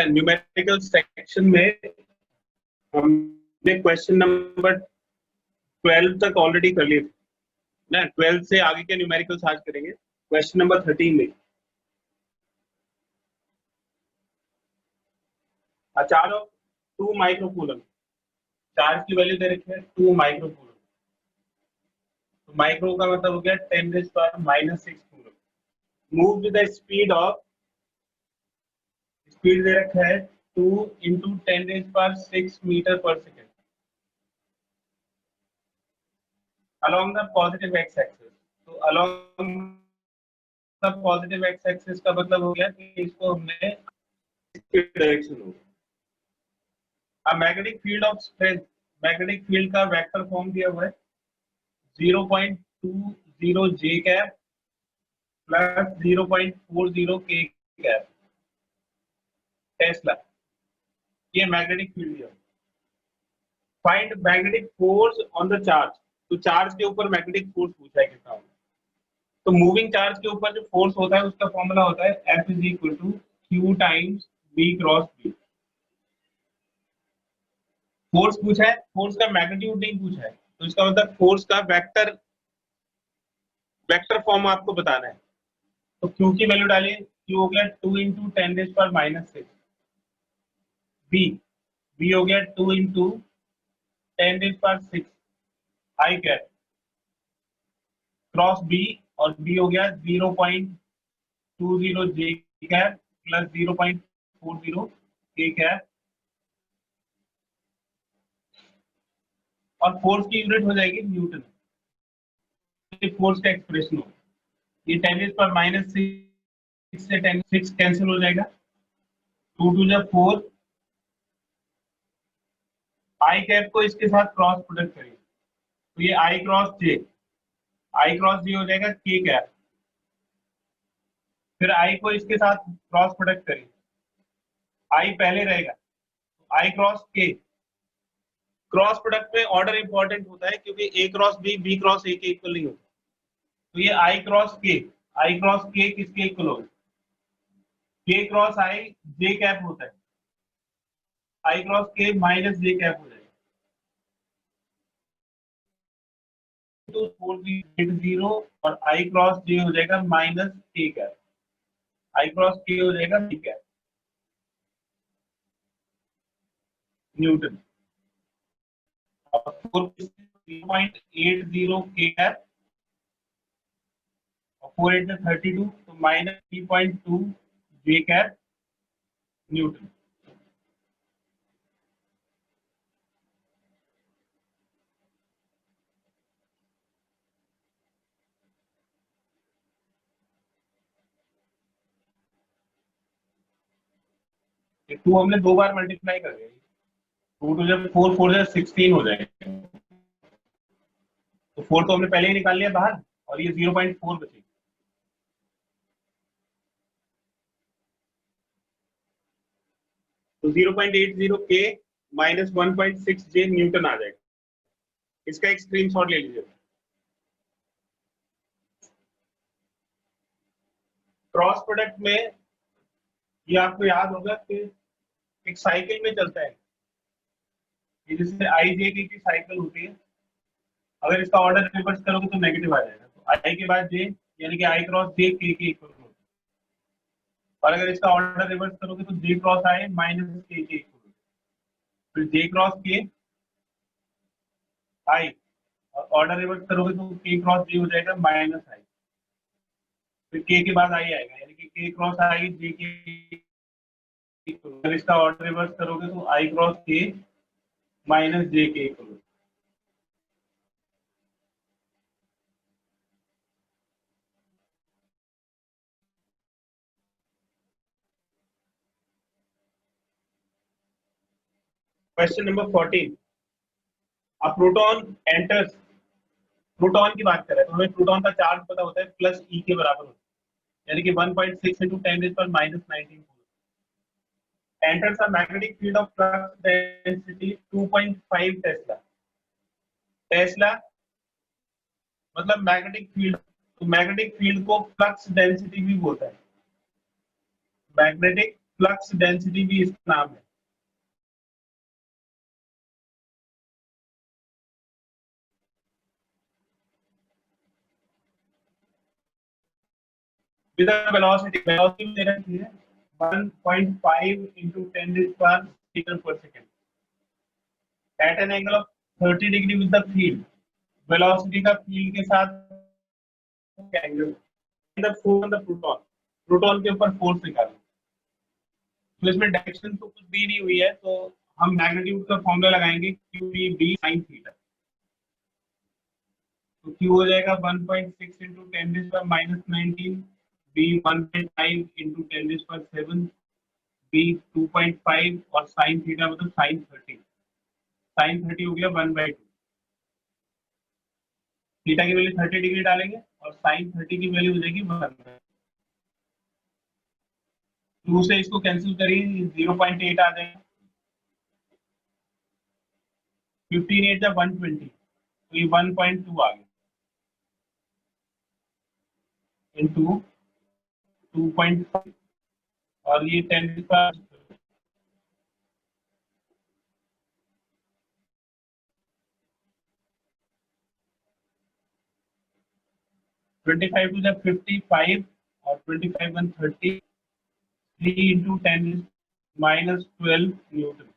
Numerical section में हमने question number 12 तक ऑलरेडी कर लिए ना। 12 से आगे के न्यूमेरिकल्स आज करेंगे। क्वेश्चन नंबर 13 में चार्ज ऑफ 2 माइक्रोकूलम, चार्ज की वैल्यू दे रखी है 2 माइक्रोकूलम। तो माइक्रो का मतलब हो गया 10⁻⁻6 coulomb. Move with the speed of, speed दे रखा है 2 × 10⁻6 मीटर पर second along the positive x axis। तो along the positive x axis का मतलब हो गया कि इसको हमने डायरेक्शन हो। अब magnetic field of strength, magnetic field का वेक्टर फॉर्म दिया हुआ है 0.20 j cap plus 0.40 k cap Tesla. ये मैग्नेटिक फील्ड दिया। Find magnetic force on the charge. तो चार्ज के ऊपर मैग्नेटिक फोर्स पूछा है कितना होगा। तो मूविंग चार्ज के ऊपर जो फोर्स होता है उसका फॉर्मूला होता है F = Q × B × B। Force पूछा है, फोर्स का मैग्नीट्यूड नहीं पूछा है, तो इसका मतलब फोर्स का वेक्टर फॉर्म आपको बताना है। तो Q की वैल्यू डालिए, Q हो गया 2 × 10⁻⁻6। B हो गया 2 × 10⁻6 I कैप क्रॉस B, और B हो गया 0.20 J cap plus 0.40 K cap, और फोर्स की यूनिट हो जाएगी न्यूटन। फोर्स का एक्सप्रेशन हो, ये 10⁻⁻6 से 10⁻6 कैंसिल हो जाएगा, 2 × 2 = 4। आई कैप को इसके साथ क्रॉस प्रोडक्ट करिए, तो ये I क्रॉस J हो जाएगा K कैप। फिर I को इसके साथ क्रॉस प्रोडक्ट करिए, I पहले रहेगा, I cross K। Cross product में ऑर्डर इंपॉर्टेंट होता है क्योंकि A cross B, B cross A के इक्वल नहीं होता। तो ये I क्रॉस K किसके इक्वल होगा? K cross I J cap होता है, I cross K minus J cap हो जाएगा। तो 4 और I क्रॉस J हो जाएगा minus K cap, I cross K हो जाएगा B cap Newton. 4.80 K cap और 4 × 32 तो माइनस 3.2 J कैप न्यूटन। ये 2 हमने 2 बार मल्टीप्लाई कर दिया, 2 × 4 4 = 16 हो जाएगा। तो 4 तो हमने पहले ही निकाल लिया बाहर, और ये 0.4 बचेगा। तो 0.80 K माइनस 1.6 J न्यूटन आ जाएगा। इसका एक स्क्रीनशॉट ले लीजिए। क्रॉस प्रोडक्ट में ये आपको याद होगा कि एक साइकिल में चलता है, ये जैसे IJ की साइकिल होती है। अगर इसका ऑर्डर रिवर्स करोगे तो नेगेटिव आ जाएगा, तो I के बाद J यानी कि I क्रॉस J K के इक्वल होगा। और अगर इसका ऑर्डर रिवर्स करोगे तो J cross I minus K के इक्वल होगा। फिर J क्रॉस K I, और ऑर्डर रिवर्स करोगे तो K क्रॉस J हो जाएगा माइनस I। फिर K के बाद I आएगा, यानी कि K क्रॉस I J के। अगर इसका ऑर्डर रिवर्स करोगे तो I cross K minus J के इक्वल होगा। Question number 14। अब प्रोटॉन एंटर्स, प्रोटॉन की बात करें तो हमें प्रोटॉन का चार्ज पता होता है प्लस E के बराबर होता है, यानी कि 1.6 × 10⁻⁻19 enters a magnetic field of flux density 2.5 Tesla. Tesla मतलब मैग्नेटिक फील्ड, तो मैग्नेटिक फील्ड को फ्लक्स डेंसिटी भी बोलता है। मैग्नेटिक फ्लक्स डेंसिटी भी इसका नाम है। विद वेलोसिटी दे रखी है 1.5 into 10 raised power meter per second at an angle of 30 degree with the field। Velocity का फील्ड के साथ angle the force on the proton, proton के ऊपर फोर्स निकालो। तो इसमें डायरेक्शन तो कुछ दी नहीं हुई है, तो हम मैग्नीट्यूड का फॉर्मूला लगाएंगे q b b sin theta. तो q हो जाएगा 1.6 into 10 raised power minus 19, b 1.5 into 10 raised power 7, b 2.5 और sin थीटा मतलब sin 30। sin 30 हो गया 1/2। थीटा की वैल्यू 30 डिग्री डालेंगे और sin 30 की वैल्यू हो जाएगी 1/2। 2 से इसको कैंसिल करिए 0.8 आ जाएगा। 15 8 या 120, तो ये 1.2 आ गया इनटू 2.5 और ये 10 का 25 टू 55 और 25 1 30, 3 into 10 minus 12 न्यूटन।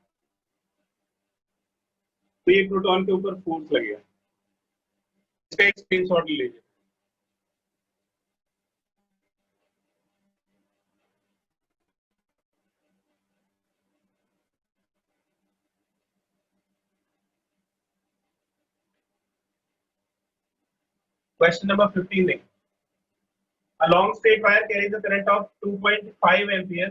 तो ये प्रोटॉन के ऊपर फोर्स लगेगा। इसका एक स्क्रीनशॉट ले लीजिए। क्वेश्चन नंबर 15 देखें। A long straight wire carries a current of 2.5 ampere.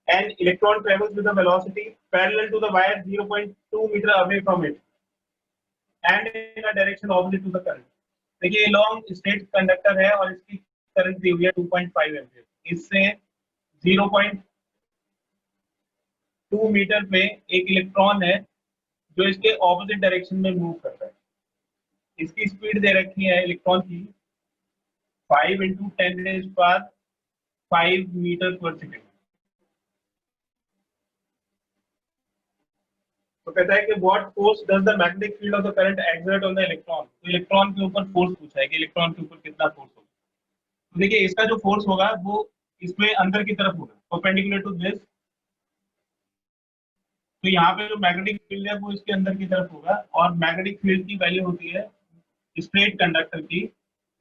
An electron travels with a velocity parallel to the wire 0.2 meter away from it and in a direction opposite to the current। देखिए ये long straight conductor है और इसकी current दी हुई है 2.5 ampere. इससे 0.2 metre पे एक इलेक्ट्रॉन है जो इसके ऑपोजिट डायरेक्शन में मूव करता है। इसकी स्पीड दे रखी है इलेक्ट्रॉन की 5 into 10 raised power 5 मीटर पर सेकेंड। तो कहता है कि what force does the magnetic field of the current exert on the electron. तो इलेक्ट्रॉन के ऊपर फोर्स पूछा है कि इलेक्ट्रॉन के ऊपर कितना फोर्स होगा। तो देखिए इसका जो फोर्स होगा वो इसमें अंदर की तरफ होगा परपेंडिकुलर टू दिस। तो यहाँ पे जो मैग्नेटिक फील्ड है वो इसके अंदर की तरफ होगा और मैग्नेटिक फील्ड की वैल्यू होती है स्ट्रेट कंडक्टर की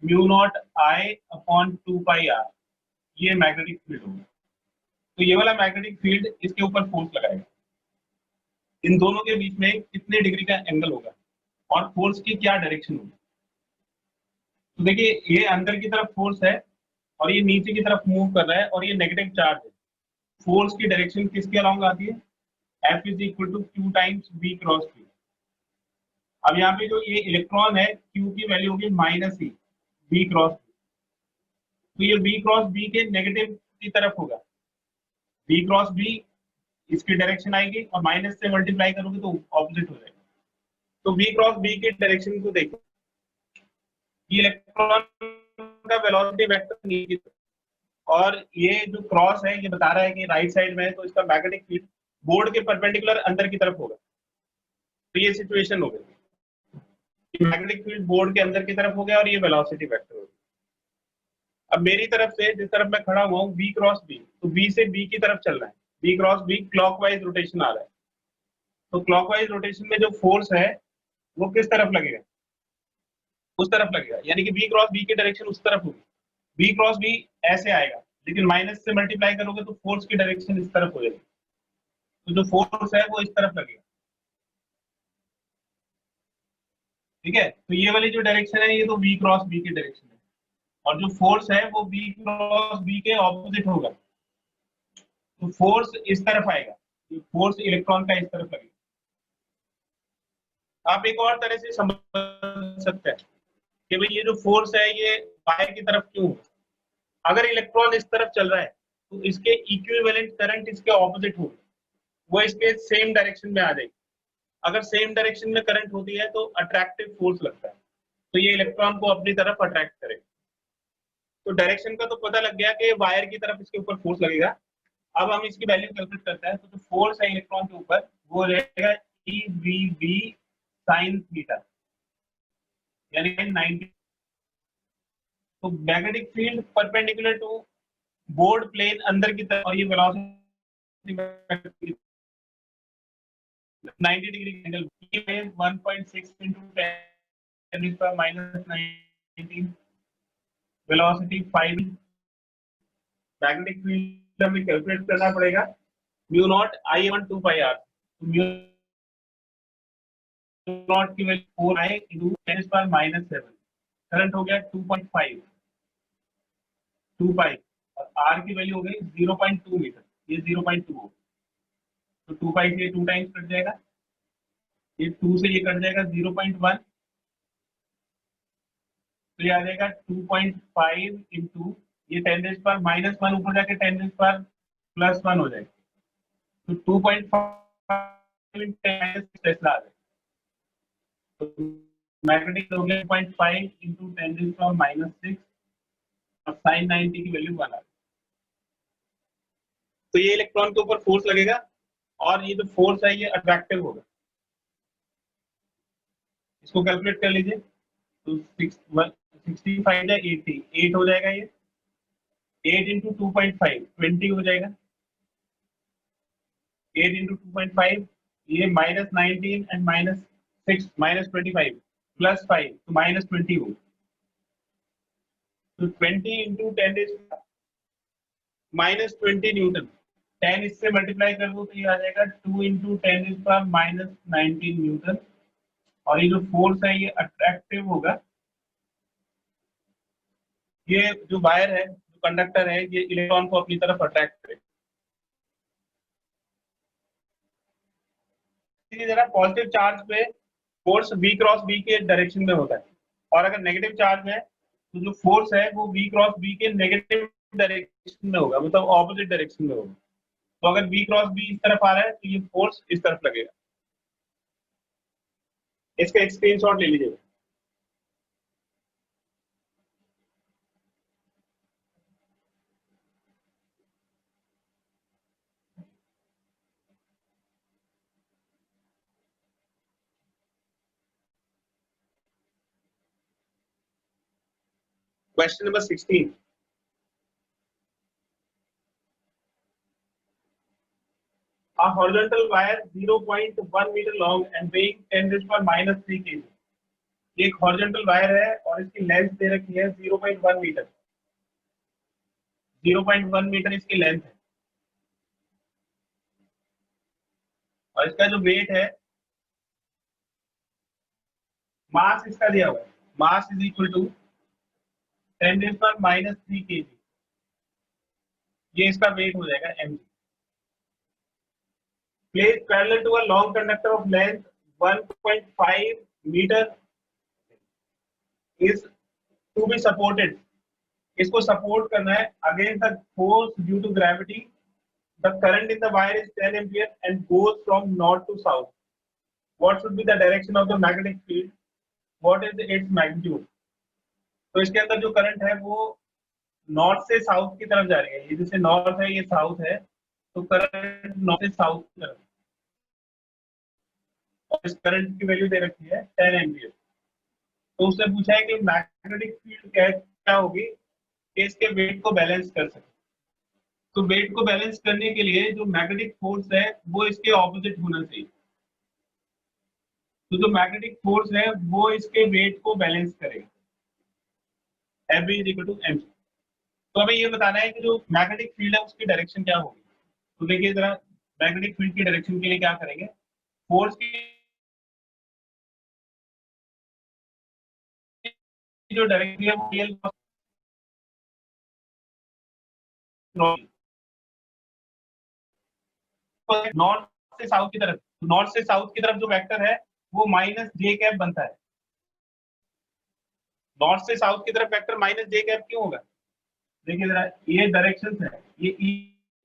mu naught I upon 2 pi R. ये मैग्नेटिक फील्ड होगा। तो ये वाला मैग्नेटिक फील्ड इसके ऊपर फोर्स लगाएगा। इन दोनों के बीच में कितने डिग्री का एंगल होगा और फोर्स की क्या डायरेक्शन होगी। तो देखिए ये अंदर की तरफ फोर्स है और ये नीचे की तरफ मूव कर रहा है और ये नेगेटिव चार्ज है। फोर्स की डायरेक्शन किसके अलोंग आती है? F is equal to Q times B cross Q। अब यहाँ पे जो ये इलेक्ट्रॉन है Q की वैल्यू होगी माइनस ई B क्रॉस Q। तो ये B क्रॉस B के नेगेटिव की तरफ होगा। B क्रॉस B इसकी डायरेक्शन आएगी और माइनस से मल्टीप्लाई करोगे तो ऑपोजिट हो जाएगा। तो B क्रॉस B की डायरेक्शन को देखो, ये इलेक्ट्रॉन का वेलोसिटी वेक्टर नीचे और ये जो क्रॉस है ये बता रहा है कि राइट साइड में है, तो इसका मैग्नेटिक फील्ड बोर्ड के परपेंडिकुलर अंदर की तरफ होगा। तो ये सिचुएशन हो गई, मैग्नेटिक फील्ड बोर्ड के अंदर की तरफ हो गया और ये वेलोसिटी वेक्टर हो गया। अब मेरी तरफ से जिस तरफ मैं खड़ा हुआ हूँ B क्रॉस B, तो B से B की तरफ चल रहा है। B cross B clockwise rotation आ रहा है। तो क्लॉकवाइज रोटेशन में जो फोर्स है वो किस तरफ लगेगा? उस तरफ लगेगा, यानी कि B क्रॉस B की डायरेक्शन उस तरफ होगी। B क्रॉस B ऐसे आएगा, लेकिन माइनस से मल्टीप्लाई करोगे तो फोर्स की डायरेक्शन इस तरफ हो जाएगी। तो जो फोर्स है वो इस तरफ लगेगा। ठीक है, तो ये वाली जो डायरेक्शन है ये तो B क्रॉस B की डायरेक्शन है और जो फोर्स है वो B क्रॉस B के ऑपोजिट होगा। तो फोर्स इस तरफ आएगा, फोर्स इलेक्ट्रॉन का इस तरफ लगेगा। आप एक और तरह से समझ सकते हैं कि भाई ये जो फोर्स है ये वायर की तरफ क्यों है। अगर इलेक्ट्रॉन इस तरफ चल रहा है तो इसके इक्विवेलेंट करंट इसके ऑपोजिट होगी, वो इसके सेम डायरेक्शन में आ जाएगी। अगर सेम डायरेक्शन में करंट होती है तो अट्रैक्टिव फोर्स लगता है, तो ये इलेक्ट्रॉन को अपनी तरफ अट्रैक्ट करेगा। तो डायरेक्शन का तो पता लग गया कि वायर की तरफ इसके ऊपर फोर्स लगेगा। अब हम इसकी वैल्यू कैलकुलेट करते हैं। तो जो फोर्स है इलेक्ट्रॉन के ऊपर वो रहेगा E V B sine theta, यानी 90। तो magnetic field perpendicular to board plane अंदर की तरफ, और ये velocity 90 degree angle, 1.6 into 10⁻⁹ velocity 5। Magnetic field हमें कैलकुलेट करना पड़ेगा, mu naught I one 2 pi R. Mu naught की वैल्यू 4 आई इंटू 10⁻⁷। करंट हो गया 2.5 2 पाई, और आर की वैल्यू हो गई 0.2 मीटर, ये 0.2 हो। तो 2 पाई से 2 टाइम्स कट जाएगा, ये 2 से ये कट जाएगा 0.1, तो ये आ जाएगा 2.5 इंटू ये 10⁻⁻1 ऊपर जाके 10⁻+1 हो जाएगा। तो 2.5 टेस्ला आ जाएगा। तो मैग्नेटिक हो गया 2.5 इंटू 10⁻⁻6 और साइन 90 की वैल्यू 1 आ गई। तो ये इलेक्ट्रॉन के ऊपर फोर्स लगेगा, और ये जो फोर्स है ये अट्रैक्टिव होगा। इसको कैलकुलेट कर लीजिए। तो 65 या 80, 8 हो जाएगा ये। 8 इंटू 2.5 20 हो जाएगा। 8 इंटू 2.5 ये -19 एंड -6 -25 +5 तो -20 हो। तो 20 इंटू 10 -20 न्यूटन। 10 इससे मल्टीप्लाई कर दो तो ये आ जाएगा 2 इंटू 10⁻⁹ न्यूटन। और ये जो फोर्स है ये अट्रैक्टिव होगा। ये जो वायर है, जो कंडक्टर है, ये इलेक्ट्रॉन को अपनी तरफ अट्रैक्ट करेगा। इसी तरह पॉजिटिव चार्ज पे फोर्स V क्रॉस V के डायरेक्शन में होता है, और अगर नेगेटिव चार्ज है तो जो फोर्स है वो V क्रॉस V के नेगेटिव डायरेक्शन में होगा, मतलब ऑपोजिट डायरेक्शन में होगा। तो अगर V क्रॉस V इस तरफ आ रहा है तो ये फोर्स इस तरफ लगेगा। इसका एक स्क्रीनशॉट ले लीजिए। Question number 16। A horizontal wire 0.1 meter long and weighing 10⁻³ kg। ये एक हॉरिजॉन्टल वायर है और इसकी लेंथ दे रखी है 0.1 मीटर। 0.1 मीटर इसकी लेंथ है, और इसका जो वेट है, मास इसका दिया हुआ है, mass is equal to 10⁻³ kg। ये इसका वेट हो जाएगा mg। Placed parallel to a long conductor of length 1.5 meter is to be supported। इसको सपोर्ट करना है against the force due to gravity. The current in the wire is 10 ampere and goes from north to south. What should be the direction of the magnetic field? What is its magnitude? तो इसके अंदर जो current है वो north से south की तरफ जा रही है। ये जैसे नॉर्थ है, ये साउथ है, तो करंट नॉर्थ से साउथ की तरफ। और इस करंट की वैल्यू दे रखी है 10 एम्पियर। तो उससे पूछा है कि मैग्नेटिक फील्ड क्या होगी कि इसके वेट को बैलेंस कर सके। तो वेट को बैलेंस करने के लिए जो मैग्नेटिक फोर्स है वो इसके ऑपोजिट होना चाहिए। तो जो मैग्नेटिक फोर्स है वो इसके वेट को बैलेंस करेगा। F is equal to mg। तो हमें ये बताना है कि जो मैग्नेटिक फील्ड है उसकी डायरेक्शन क्या होगी। तो देखिए जरा, मैग्नेटिक फील्ड की डायरेक्शन के लिए क्या करेंगे, फोर्स की जो डायरेक्शन है वो रियल नॉर्थ से साउथ की तरफ। नॉर्थ से साउथ की तरफ जो वेक्टर है वो -j बनता है। नॉर्थ से साउथ की तरफ वेक्टर -j क्यों होगा? देखिए जरा, ये डायरेक्शन है, ये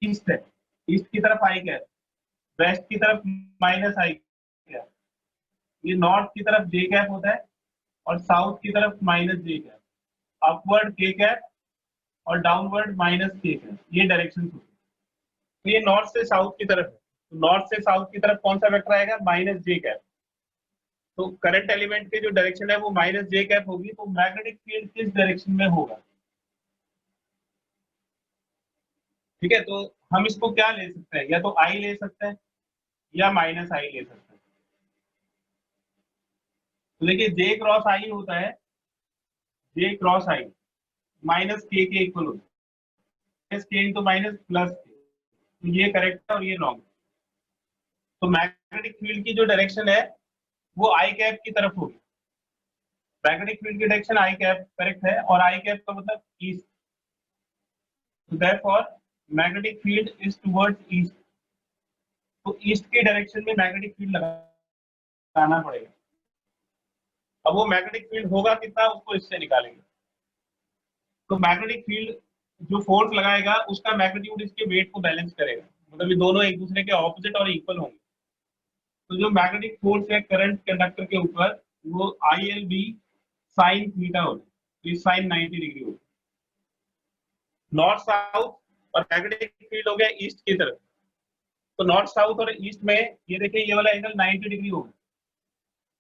ईस्ट है, ईस्ट की तरफ आई कैप, वेस्ट की तरफ -i कैप, ये नॉर्थ की तरफ j कैप होता है और साउथ की तरफ -j cap. Upward k cap, और डाउनवर्ड माइनस के कैप, ये डायरेक्शन होती है। तो ये नॉर्थ से साउथ की तरफ है, तो नॉर्थ से साउथ की तरफ कौन सा वेक्टर आएगा, माइनस जे कैप। तो करंट एलिमेंट की जो डायरेक्शन है वो माइनस जे कैप होगी, तो मैग्नेटिक फील्ड किस डायरेक्शन में होगा। ठीक है, तो हम इसको क्या ले सकते हैं, या तो आई ले सकते हैं या माइनस आई ले सकते हैं। तो देखिए जे क्रॉस आई होता है, जे क्रॉस आई माइनस के इक्वल होता है, माइनस के इंटू माइनस प्लस के, तो ये करेक्ट है और ये रॉन्ग। तो मैग्नेटिक फील्ड की जो डायरेक्शन है वो आई कैप की तरफ होगी। मैग्नेटिक फील्ड की डायरेक्शन आई कैप करेक्ट है, और आई कैप का मतलब ईस्ट, तो therefore magnetic field is towards east. तो ईस्ट की डायरेक्शन में मैग्नेटिक फील्ड लगाना पड़ेगा। अब वो मैग्नेटिक फील्ड होगा कितना, उसको इससे निकालेंगे। तो मैग्नेटिक फील्ड जो फोर्स लगाएगा उसका मैग्नीट्यूड इसके वेट को बैलेंस करेगा, मतलब ये दोनों एक दूसरे के ऑपोजिट और इक्वल होंगे। तो जो मैग्नेटिक फोर्स है करंट कंडक्टर के ऊपर, वो I L B sine theta होगा, तो साइन 90 डिग्री होगा। नॉर्थ साउथ और मैग्नेटिक फील्ड हो गया ईस्ट की तरफ, तो नॉर्थ साउथ और ईस्ट में ये देखिए ये वाला एंगल 90 डिग्री होगा।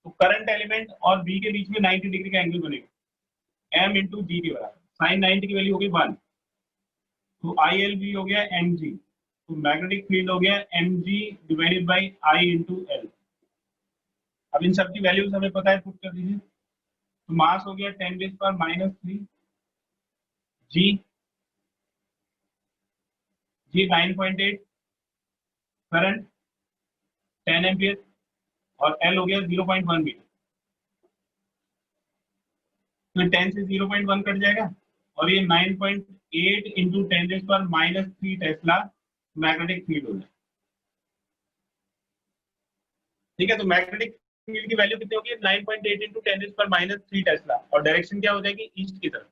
तो करंट एलिमेंट और बी के बीच में 90 डिग्री का एंगल बनेगा, एम इंटू जी के बराबर। साइन 90 की वैल्यू हो गई 1, तो आई एल बी हो गया एम जी, तो मैग्नेटिक फील्ड हो गया M G divided by I into L. अब इन सब की वैल्यूज हमें पता है, पुट कर दीजिए। तो मास हो गया 10⁻³ जी, जी 9.8, करंट 10 एम्पियर, और एल हो गया 0.1 मीटर। तो 10 से 0.1 कट जाएगा, और ये 9.8 इंटू 10⁻³ टेस्ला मैग्नेटिक फील्ड हो जाएगा। ठीक है, तो मैग्नेटिक फील्ड की वैल्यू कितनी होगी, 9.8 इंटू 10⁻³ टेस्ला, और डायरेक्शन क्या हो जाएगी, ईस्ट की तरफ।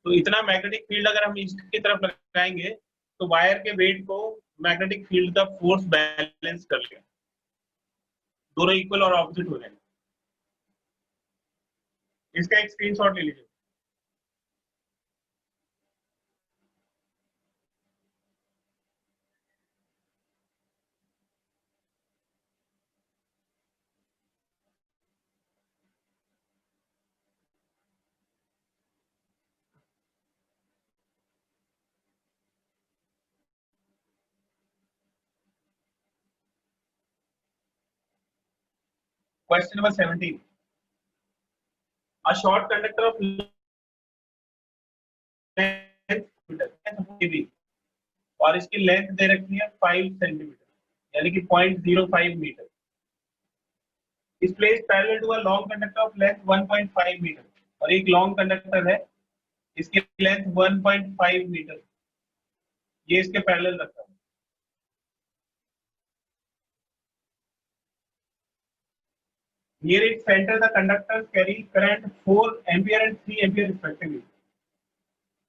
तो इतना मैग्नेटिक फील्ड अगर हम ईस्ट की तरफ लगाएंगे तो वायर के वेट को मैग्नेटिक फील्ड का फोर्स बैलेंस कर लेगा, दोनों इक्वल और ऑपोजिट हो जाएंगे। इसका एक स्क्रीनशॉट ले लीजिए। Question number 17, a short conductor of length और इसकी लेंथ दे रखी है 5 सेंटीमीटर, यानी कि 0.05 मीटर, इस place parallel to a long conductor of length 1.5 metre, और एक लॉन्ग कंडक्टर है, इसकी लेंथ 1.5 मीटर, ये इसके पैरेलल रखा है। Near its center, the conductors carry current 4 ampere and 3 ampere respectively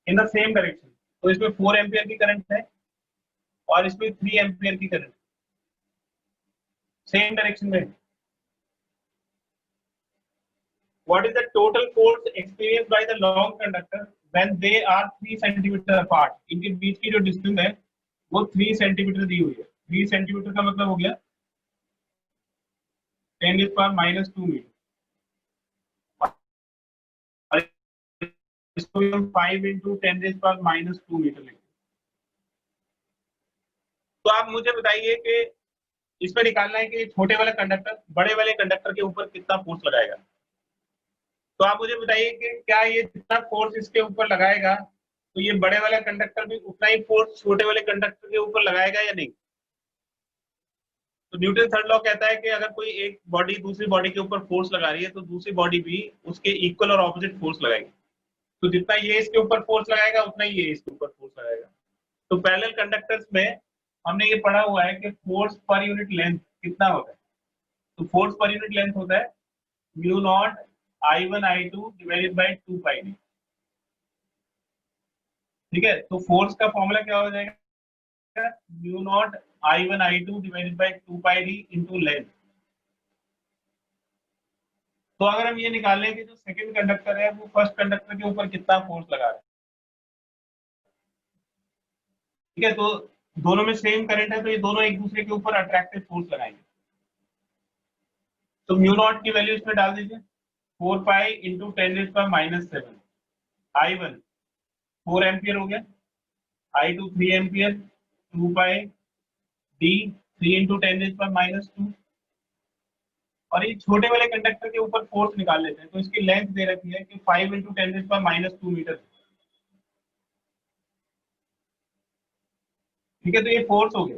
in the same direction. तो इसमें 4 एम्पियर की करंट है और इसमें 3 एम्पियर की करंट सेम डायरेक्शन में। What is the total force experienced by the long conductor when they are 3 centimetre apart? इनके बीच की जो डिस्टेंस है वो 3 सेंटीमीटर दी हुई है। 3 सेंटीमीटर का मतलब हो गया 10⁻² मीटर, और इसको हम 5 इंटू 10⁻² मीटर लेंगे। तो आप मुझे बताइए कि इसमें निकालना है कि छोटे वाले कंडक्टर बड़े वाले कंडक्टर के ऊपर कितना फोर्स लगाएगा। तो आप मुझे बताइए कि क्या ये जितना फोर्स इसके ऊपर लगाएगा तो ये बड़े वाला कंडक्टर भी उतना ही फोर्स छोटे वाले कंडक्टर के ऊपर लगाएगा या नहीं। तो न्यूटन थर्ड लॉ कहता है कि अगर कोई एक बॉडी दूसरी बॉडी के ऊपर फोर्स लगा रही है तो दूसरी बॉडी भी उसके इक्वल और ऑपोजिट फोर्स लगाएगी। तो जितना ये इसके ऊपर फोर्स लगाएगा उतना ही ये इसके ऊपर फोर्स लगाएगा। तो पैरेलल कंडक्टर्स में हमने ये पढ़ा हुआ है कि फोर्स पर यूनिट लेंथ कितना होता है। तो फोर्स पर यूनिट लेंथ होता है mu not I1 I2 divided by 2 pi D. ठीक है, तो फोर्स का फॉर्मूला क्या हो जाएगा, mu naught I1 I2 divided by 2 pi D into length. तो अगर हम ये निकालें कि जो सेकंड कंडक्टर है वो फर्स्ट कंडक्टर के ऊपर कितना फोर्स लगा रहा है, है, तो दोनों में सेम करंट है, तो ये दोनों एक दूसरे के ऊपर अट्रैक्टिव फोर्स लगाएंगे। तो म्यू नॉट की वैल्यू इसमें डाल दीजिए, 4 पाई इंटू 10⁻⁻7। I1 4 एम्पियर हो गया, I2 3 एम्पियर, 2 पाई डी 3 इंटू 10⁻²। और ये छोटे वाले कंडक्टर के ऊपर फोर्स निकाल लेते हैं। तो इसकी लेंथ दे रखी है कि 5 इंटू 10⁻² मीटर। ठीक है, तो ये फोर्स हो गया।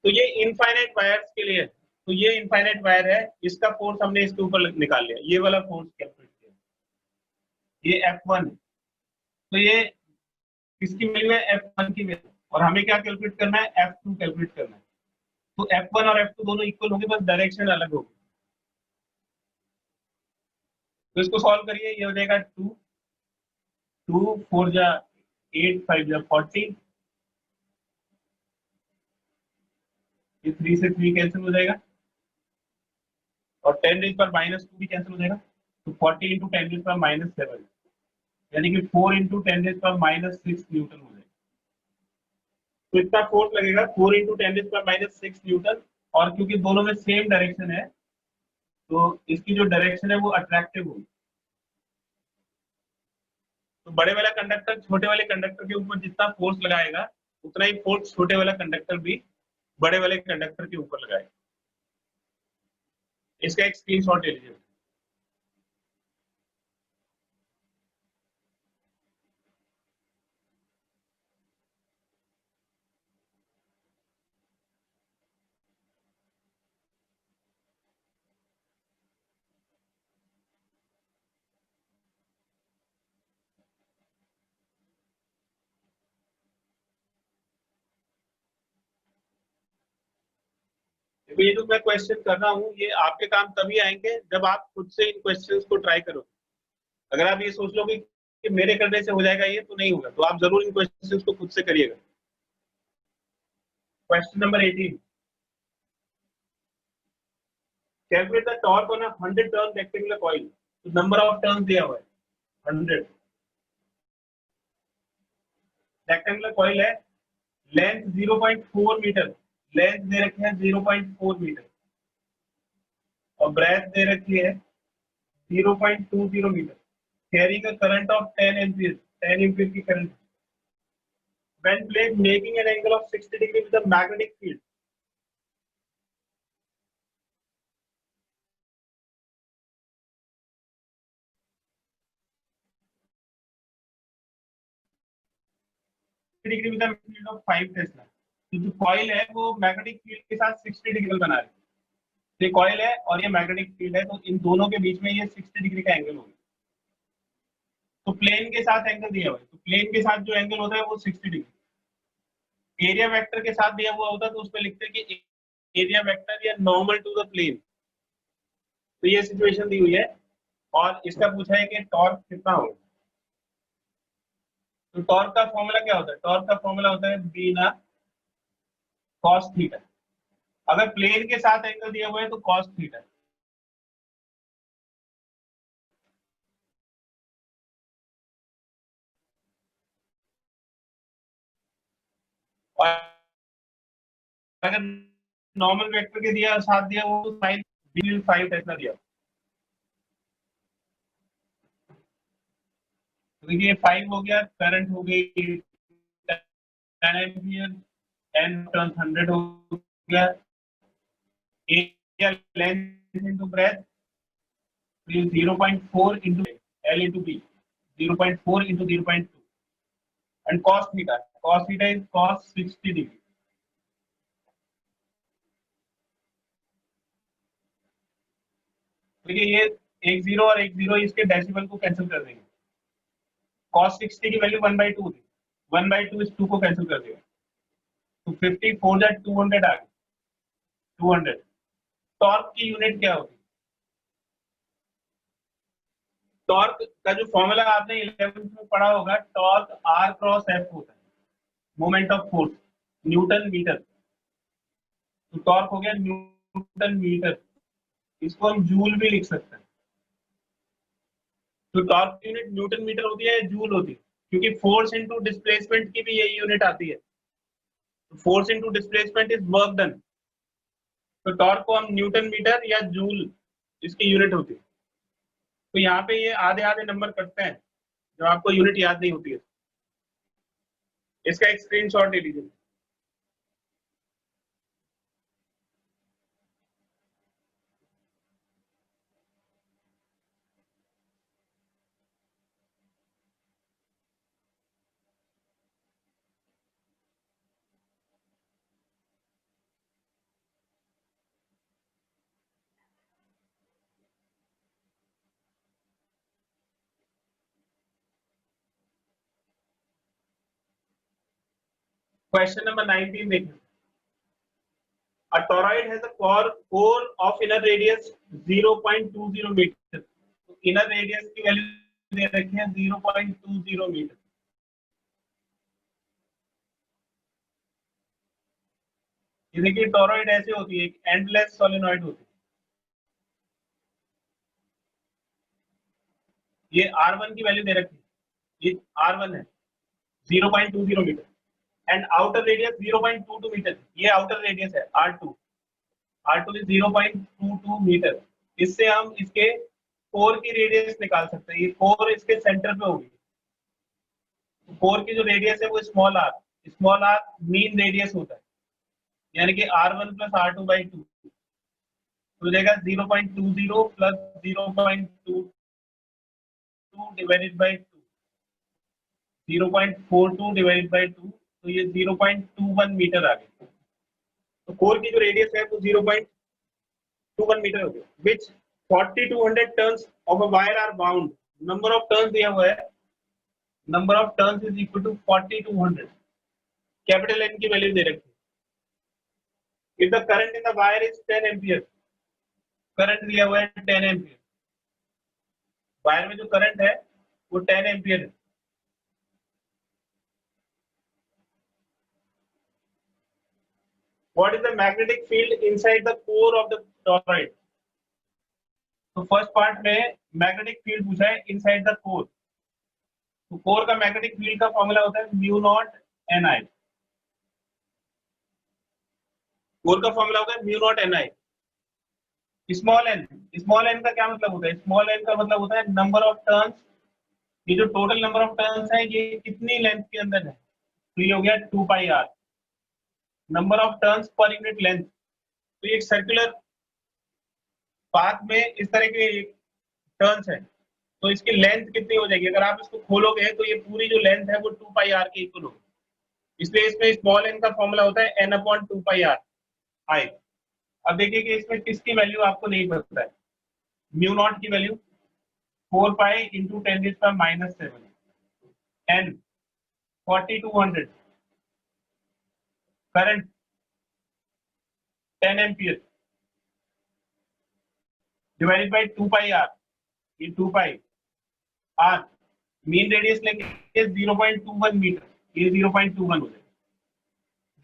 तो ये इनफाइनाइट वायर्स के लिए, तो ये इनफाइनाइट वायर है, इसका फोर्स हमने इसके ऊपर निकाल लिया, ये वाला फोर्स कैलकुलेट किया, ये F1 है। तो ये किसकी वैल्यू है? F1 की वैल्यू। और हमें क्या कैलकुलेट करना है? F2 कैलकुलेट करना है। तो F1 और F2 दोनों इक्वल होंगे, बस डायरेक्शन अलग होगी। तो इसको सॉल्व करिए, ये हो जाएगा 2 2 4 जा 8 5 जा 40, ये 3 से 3 कैंसिल हो जाएगा, और 10⁻² भी कैंसिल हो जाएगा। तो 40 इंटू 10⁻⁷, यानी कि 4 इंटू 10⁻6 न्यूटन हो जाएगा। तो इतना फोर्स लगेगा 4 इंटू 10⁻6 न्यूटन। और क्योंकि दोनों में सेम डायरेक्शन है, तो इसकी जो डायरेक्शन है वो अट्रैक्टिव होगी। तो बड़े वाला कंडक्टर छोटे वाले कंडक्टर के ऊपर जितना फोर्स लगाएगा, उतना ही फोर्स छोटे वाला कंडक्टर भी बड़े वाले कंडक्टर के ऊपर लगाएगा। इसका एक स्क्रीनशॉट ले लीजिए। तो ये जो मैं क्वेश्चन कर रहा हूँ, ये आपके काम तभी आएंगे जब आप खुद से इन क्वेश्चंस को ट्राई करो। अगर आप ये सोच लोगे कि मेरे करने से हो जाएगा, ये तो नहीं होगा। तो आप जरूर इन क्वेश्चंस को खुद से करिएगा। Question number 18, calculate the torque on a 100 turn rectangular coil. तो नंबर ऑफ टर्न दिया हुआ है 100। रेक्टेंगुलर कॉइल है, लेंथ 0.4 मीटर, लेंथ दे रखी है 0.4 मीटर, और ब्रेथ दे रखी है 0.20 metre, carrying a current of 10 ampere, 10 ampere की current. When plate making an angle of 60 degree with a magnetic field, degree with field of 5 Tesla. तो जो coil है वो मैग्नेटिक फील्ड के साथ 60 डिग्री बना रही है। ये कॉइल है और ये मैग्नेटिक फील्ड है, तो इन दोनों के बीच में ये 60 डिग्री का एंगल होगा। तो प्लेन के साथ एंगल दिया हुआ है, तो प्लेन के साथ जो एंगल होता है वो 60 डिग्री। एरिया वेक्टर के साथ दिया हुआ होता है, तो उसमें लिखते हैं कि एरिया वेक्टर या नॉर्मल टू द प्लेन। तो ये सिचुएशन दी हुई है, और इसका पूछा है कि टॉर्क कितना होगा। तो टॉर्क का फॉर्मूला क्या होता है? टॉर्क का फॉर्मूला होता है बी ना कॉस थीटा। अगर प्लेन के साथ एंगल दिया हुआ है तो कॉस थीटा। और अगर नॉर्मल वेक्टर के दिया साथ दिया वो साइन 5 ऐसा दिया। तो देखिए 5 हो गया, करंट हो गई 10 एम्पियर, n टर्न 100 हो गया, area length into breadth 0.4 into L into B, 0.4 into 0.2, and cos theta. Cos theta is cos 60 degree. देखिए ये एक जीरो और एक जीरो इसके डेसिमल को कैंसिल कर देंगे। cos 60 की वैल्यू 1/2 थी, 1/2 इस 2 को कैंसिल कर देगा, तो 54 जा 200 आ गया, 200। टॉर्क की यूनिट क्या होगी? टॉर्क का जो फॉर्मूला आपने 11th में पढ़ा होगा, टॉर्क R क्रॉस F होता है, moment of force, newton metre. तो टॉर्क हो गया न्यूटन मीटर, इसको हम जूल भी लिख सकते हैं। तो टॉर्क यूनिट न्यूटन मीटर होती है, जूल होती है? क्योंकि फोर्स इनटू डिस्प्लेसमेंट की भी यही यूनिट आती है। Force into displacement is work done. तो टॉर्क को हम न्यूटन मीटर या जूल इसकी यूनिट होती है। तो यहाँ पे ये आधे आधे नंबर कटते हैं जब आपको यूनिट याद नहीं होती है। इसका एक स्क्रीनशॉट ले लीजिए। क्वेश्चन नंबर 19 देखिए। A toroid has a core of inner radius 0.20 metre. तो इनर रेडियस की वैल्यू दे रखी है 0.20 मीटर। ये देखिए टोरॉइड ऐसे होती है, एक एंडलेस सोलेनॉइड होती है। ये R1 की वैल्यू दे रखी है, ये R1 है 0.20 metre and outer radius 0.22 metre. ये आउटर रेडियस है R2। R2 is 0.22 metre. इससे हम इसके कोर की रेडियस निकाल सकते हैं। ये कोर इसके सेंटर पे होगी। कोर की जो रेडियस है वो स्मॉल आर मीन रेडियस होता है, यानी कि R1 प्लस R2 बाई 2 तो देगा 0.20 plus 0.22 divided by 2 0.42 divided by 2 तो ये 0.21 मीटर आ गया। तो कोर की जो रेडियस है वो 0.21 मीटर हो गया। Which 4200 turns of a wire are bound. Number of turns दिया हुआ है, number of turns is equal to 4200। Capital N की वैल्यू दे रखी है। If the current in the wire is 10 ampere, current दिया हुआ है 10 एम्पियर। वायर में जो करंट है वो 10 एम्पियर है। What is the magnetic field inside the core of the toroid? तो फर्स्ट पार्ट में मैग्नेटिक फील्ड पूछा है इनसाइड द कोर। तो कोर का मैग्नेटिक फील्ड का फॉर्मूला होता है mu naught N I. Core का फॉर्मूला होता है mu naught N I. Small N का क्या मतलब होता है? स्मॉल एन का मतलब होता है नंबर ऑफ टर्न्स। ये जो टोटल नंबर ऑफ टर्न्स है ये कितनी लेंथ के अंदर है? तो ये हो गया 2 pi r, number of turns पर यूनिट लेंथ। तो ये एक सर्कुलर पाथ में इस तरह के टर्न्स है तो इसकी लेंथ कितनी हो जाएगी? अगर आप इसको खोलोगे तो ये पूरी जो लेंथ है वो 2 पाई आर के इक्वल होगी। इसलिए इसमें स्मॉल एन का फॉर्मूला होता है n अपॉन 2 पाई आर आई। अब देखिए कि इसमें किसकी वैल्यू आपको नहीं पता है। म्यू नॉट की value 4 pi into 10⁻⁷ N 4200 current 10 ampere divided by 2 pi R. ये 2 पाई आर मीन रेडियस लेंगे 0.21 मीटर, ये 0.21 हो जाएगा।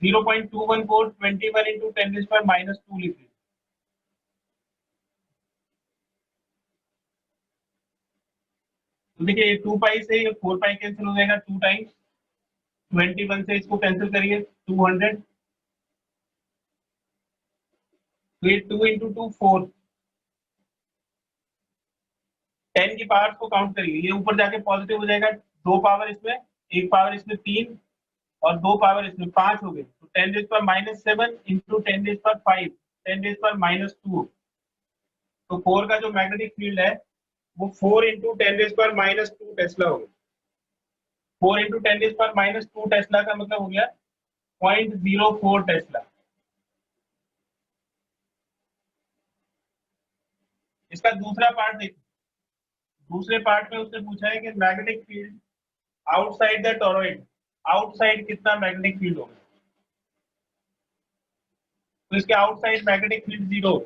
0.21 को 21 इंटू 10⁻⁻2 लिख लीजिए। तो देखिए 2 पाई से 4 पाई कैंसिल हो जाएगा 2 टाइम्स। 21 से इसको कैंसिल करिए 200 तो ये 2 इंटू 2 4। 10 की पावर को काउंट करिए, ये ऊपर जाके पॉजिटिव हो जाएगा। 2 पावर इसमें, 1 पावर इसमें 3 और 2 पावर इसमें 5 हो गए। तो 10⁻⁷ इंटू 10⁵ 10⁻²। तो कोर का जो मैग्नेटिक फील्ड है वो 4 इंटू 10⁻² टेस्ला हो गया। 4 इंटू 10⁻² टेस्ला का मतलब हो गया 0.04 टेस्ला। इसका दूसरा पार्ट देखिए। दूसरे पार्ट में उसने पूछा है कि magnetic field outside the toroid, outside कितना मैग्नेटिक फील्ड होगा? तो इसके आउटसाइड मैग्नेटिक फील्ड 0।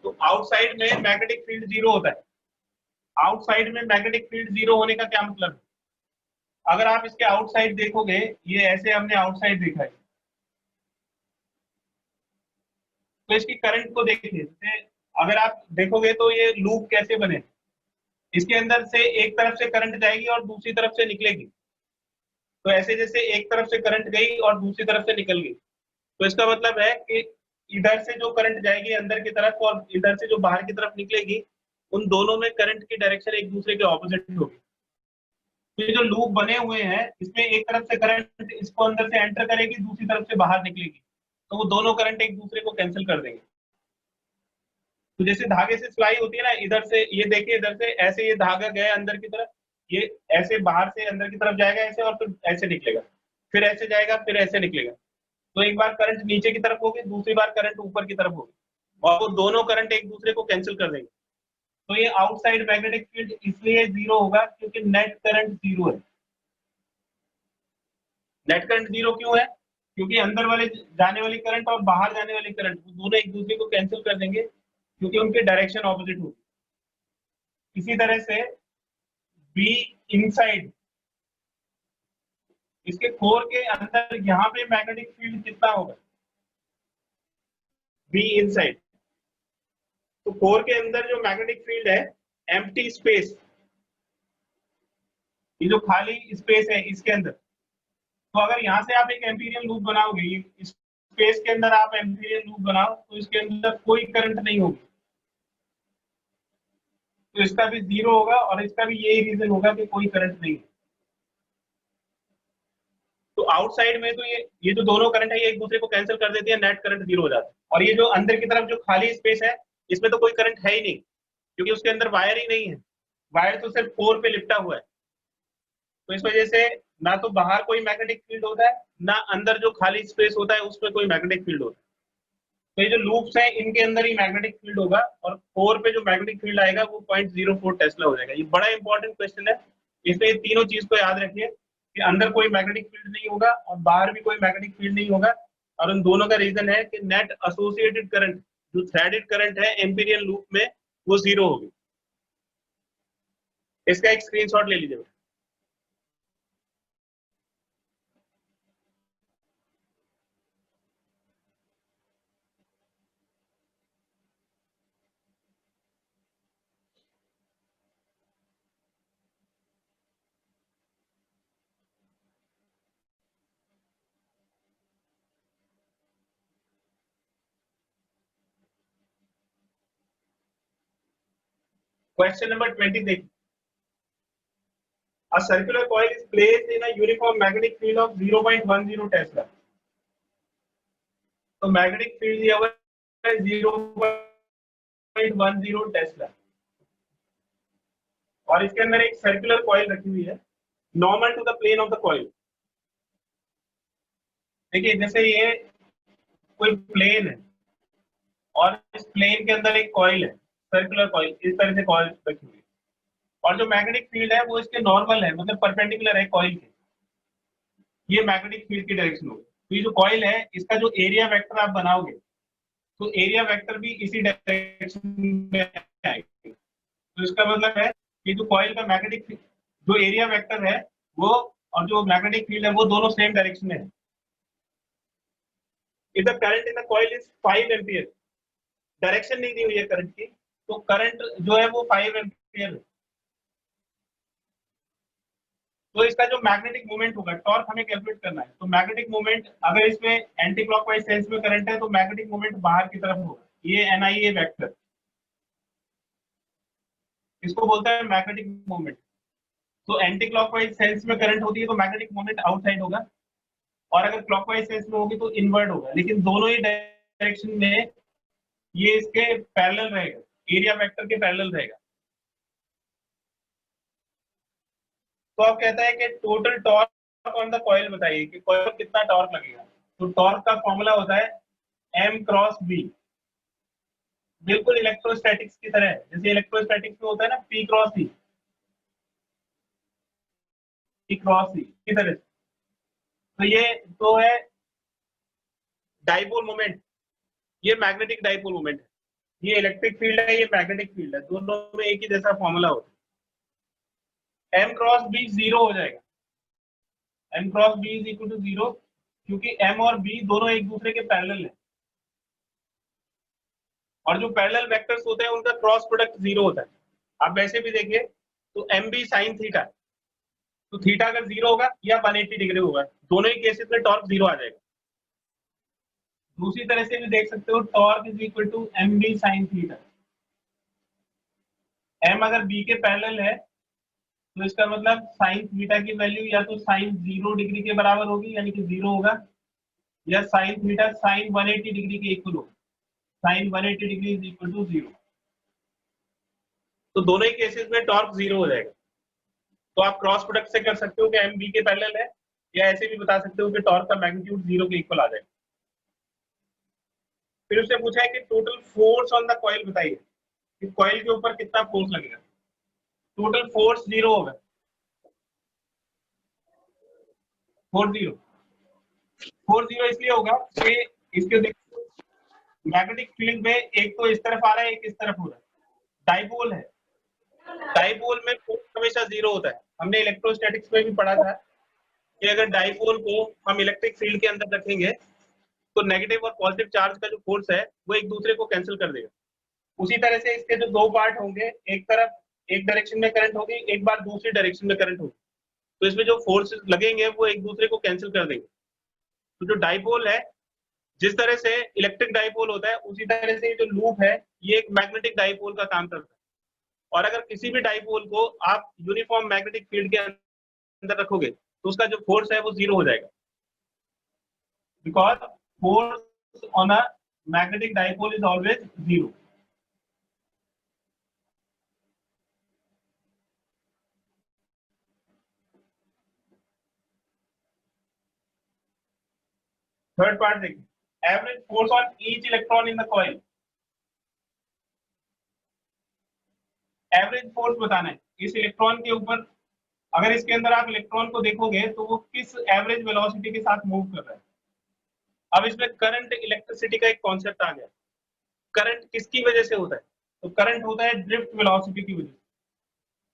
तो आउटसाइड में मैग्नेटिक फील्ड 0 होता है। आउटसाइड में मैग्नेटिक फील्ड 0 होने का क्या मतलब है? अगर आप इसके आउटसाइड देखोगे, ये ऐसे हमने आउटसाइड देखा है, तो इसकी करंट को देखिए, जैसे अगर आप देखोगे तो ये लूप कैसे बने, इसके अंदर से एक तरफ से करंट जाएगी और दूसरी तरफ से निकलेगी। तो ऐसे जैसे एक तरफ से करंट गई और दूसरी तरफ से निकल गई, तो इसका मतलब है कि इधर से जो करंट जाएगी अंदर की तरफ और इधर से जो बाहर की तरफ निकलेगी, उन दोनों में करंट की डायरेक्शन एक दूसरे के ऑपोजिट होगी। तो ये जो लूप बने हुए हैं, इसमें एक तरफ से करंट इसको अंदर से एंटर करेगी, दूसरी तरफ से बाहर निकलेगी, तो वो दोनों करंट एक दूसरे को कैंसिल कर देंगे। तो जैसे धागे से सिलाई होती है ना, इधर से ये देखिए, इधर से ऐसे ये धागा गया अंदर की तरफ, ये ऐसे बाहर से अंदर की तरफ जाएगा ऐसे, और फिर ऐसे निकलेगा, फिर ऐसे जाएगा, फिर ऐसे निकलेगा। तो एक बार करंट नीचे की तरफ होगी, दूसरी बार करंट ऊपर की तरफ होगी, और वो दोनों करंट एक दूसरे को कैंसिल कर देंगे। तो ये आउटसाइड मैग्नेटिक फील्ड इसलिए जीरो होगा क्योंकि नेट करंट जीरो है। नेट करंट जीरो क्यों है? क्योंकि अंदर वाले जाने वाली करंट और बाहर जाने वाली करंट दोनों एक दूसरे को कैंसिल कर देंगे, क्योंकि उनके डायरेक्शन ऑपोजिट होगी। इसी तरह से बी इनसाइड, इसके कोर के अंदर यहाँ पे मैग्नेटिक फील्ड कितना होगा? Be inside. तो कोर के अंदर जो मैग्नेटिक फील्ड है, एम्प्टी स्पेस, ये जो खाली स्पेस है इसके अंदर, तो अगर यहाँ से आप एक एम्पीरियल लूप बनाओगे, इस स्पेस के अंदर आप एम्पीरियल लूप बनाओ, तो इसके अंदर कोई करंट नहीं होगी, तो इसका भी जीरो होगा, और इसका भी यही रीजन होगा कि कोई करंट नहीं है। तो आउटसाइड में तो ये जो दोनों करंट है ये एक दूसरे को कैंसिल कर देती है, नेट करंट जीरो हो जाता है। और ये जो अंदर की तरफ जो खाली स्पेस है, इसमें तो कोई करंट है ही नहीं, क्योंकि उसके अंदर वायर ही नहीं है, वायर तो सिर्फ कोर पे लिपटा हुआ है। तो इस वजह से ना तो बाहर कोई मैग्नेटिक फील्ड होता है, ना अंदर जो खाली स्पेस होता है उसमें कोई मैग्नेटिक फील्ड होता है। तो ये जो लूप्स हैं इनके अंदर ही मैग्नेटिक फील्ड होगा, और कोर पे जो मैग्नेटिक फील्ड आएगा वो 0.04 टेस्ला हो जाएगा। ये बड़ा इंपॉर्टेंट क्वेश्चन है, इसलिए तीनों चीज को याद रखिए कि अंदर कोई मैग्नेटिक फील्ड नहीं होगा और बाहर भी कोई मैग्नेटिक फील्ड नहीं होगा, और उन दोनों का रीजन है कि नेट एसोसिएटेड करंट, जो थ्रेडेड करंट है एम्पीरियल लूप में, वो जीरो होगी। इसका एक स्क्रीनशॉट ले लीजिए। क्वेश्चन नंबर 20 देखिए। A circular coil is placed in a uniform magnetic field of 0.10 Tesla. तो मैग्नेटिक फील्ड दिया हुआ है 0.10 टेस्ला, और इसके अंदर एक सर्कुलर कॉइल रखी हुई है normal to the plane of the coil. देखिए जैसे ये कोई प्लेन है और इस प्लेन के अंदर एक कॉइल है, सर्कुलर कॉइल, इस तरह से कॉइल रखी हुई है, और जो मैग्नेटिक फील्ड है वो इसके नॉर्मल है, मतलब परपेंडिकुलर है कॉइल के, ये मैग्नेटिक फील्ड की डायरेक्शन होगी। तो ये जो कॉइल है इसका जो एरिया वेक्टर आप बनाओगे, तो एरिया वेक्टर भी इसी डायरेक्शन में आएगी। तो इसका मतलब है कि जो कॉइल का मैग्नेटिक जो एरिया वेक्टर है वो और जो मैग्नेटिक फील्ड है वो दोनों सेम डायरेक्शन में है। If the current in the coil is 5 ampere, direction नहीं दी हुई है करंट की, तो करंट जो है वो 5 एम्पियर है। तो इसका जो मैग्नेटिक मोमेंट होगा, टॉर्क हमें कैलकुलेट करना है, तो मैग्नेटिक मोमेंट अगर इसमें एंटी क्लॉकवाइज सेंस में करंट है तो मैग्नेटिक मोमेंट बाहर की तरफ होगा, ये NIA वेक्टर, इसको बोलते हैं मैग्नेटिक मोमेंट। तो एंटी क्लॉकवाइज सेंस में करंट होती है तो मैग्नेटिक मोमेंट आउटसाइड होगा, और अगर क्लॉकवाइज सेंस में होगी तो इनवर्ड होगा, लेकिन दोनों ही डायरेक्शन में ये इसके पैरेलल रहेगा, एरिया वेक्टर के पैरेलल रहेगा। तो अब कहता है कि total torque on the coil बताइए कि कॉइल पर कितना टॉर्क लगेगा। तो टॉर्क का फॉर्मूला होता है M क्रॉस B, बिल्कुल इलेक्ट्रोस्टैटिक्स की तरह, जैसे इलेक्ट्रोस्टैटिक्स में होता है ना P cross C, P cross C की तरह। तो ये तो है डाइपोल मोमेंट, ये मैग्नेटिक डाइपोल मोमेंट है, ये इलेक्ट्रिक फील्ड है, ये मैग्नेटिक फील्ड है, दोनों में एक ही जैसा फॉर्मूला होता है। M क्रॉस B जीरो हो जाएगा, M cross B is equal to zero, क्योंकि M और B दोनों एक दूसरे के पैरेलल है। और जो पैरेलल वेक्टर्स होते हैं उनका क्रॉस प्रोडक्ट 0 होता है। आप वैसे भी देखिए तो एम बी साइन थीटा, तो थीटा अगर 0 होगा या 180 डिग्री होगा, दोनों ही केसेस में टॉर्क 0 आ जाएगा। दूसरी तरह से भी देख सकते हो, torque is equal to M B sine theta. M अगर बी के पैरेलल है तो इसका मतलब साइन थीटा की वैल्यू या तो साइन 0 डिग्री के बराबर होगी यानी कि 0 होगा, या साइन थीटा साइन 180 डिग्री के इक्वल होगा, sine 180 degree is equal to 0। तो दोनों ही केसेस में टॉर्क 0 हो जाएगा। तो आप क्रॉस प्रोडक्ट से कर सकते हो कि एम बी के पैरेलल है, या ऐसे भी बता सकते हो कि टॉर्क का मैग्नीट्यूड 0 के इक्वल आ जाएगा। फिर उससे पूछा है कि total force on the coil बताइए कि कॉइल के ऊपर कितना फोर्स लगेगा। टोटल फोर्स 0 होगा, 40 इसलिए होगा कि इसके देखो मैग्नेटिक फील्ड में एक तो इस तरफ आ रहा है, एक इस तरफ हो रहा है, डाइपोल है। डाइपोल में फोर्स हमेशा 0 होता है। हमने इलेक्ट्रोस्टैटिक्स में भी पढ़ा था कि अगर डाइपोल को हम इलेक्ट्रिक फील्ड के अंदर रखेंगे तो नेगेटिव और पॉजिटिव चार्ज का जो फोर्स है वो एक दूसरे को कैंसिल कर देगा। उसी तरह से इसके जो दो पार्ट होंगे, एक तरफ एक डायरेक्शन में करंट होगी, एक बार दूसरी डायरेक्शन में करंट होगी, तो इसमें जो फोर्सेस लगेंगे वो एक दूसरे को कैंसिल कर देंगे। तो जो डाइपोल है, जिस तरह से इलेक्ट्रिक डाइपोल होता है उसी तरह से जो लूप है ये एक मैग्नेटिक डाइपोल का काम करता है। और अगर किसी भी डाइपोल को आप यूनिफॉर्म मैग्नेटिक फील्ड के अंदर रखोगे तो उसका जो फोर्स है वो 0 हो जाएगा, because force on a magnetic dipole is always 0। Third part देखिए, average force on each electron in the coil. Average force बताना है इस इलेक्ट्रॉन के ऊपर। अगर इसके अंदर आप इलेक्ट्रॉन को देखोगे तो वो किस एवरेज वेलोसिटी के साथ मूव कर रहा है। अब इसमें करंट इलेक्ट्रिसिटी का एक कॉन्सेप्ट आ गया। करंट किसकी वजह से होता है? तो करंट होता है ड्रिफ्ट वेलोसिटी की वजह से।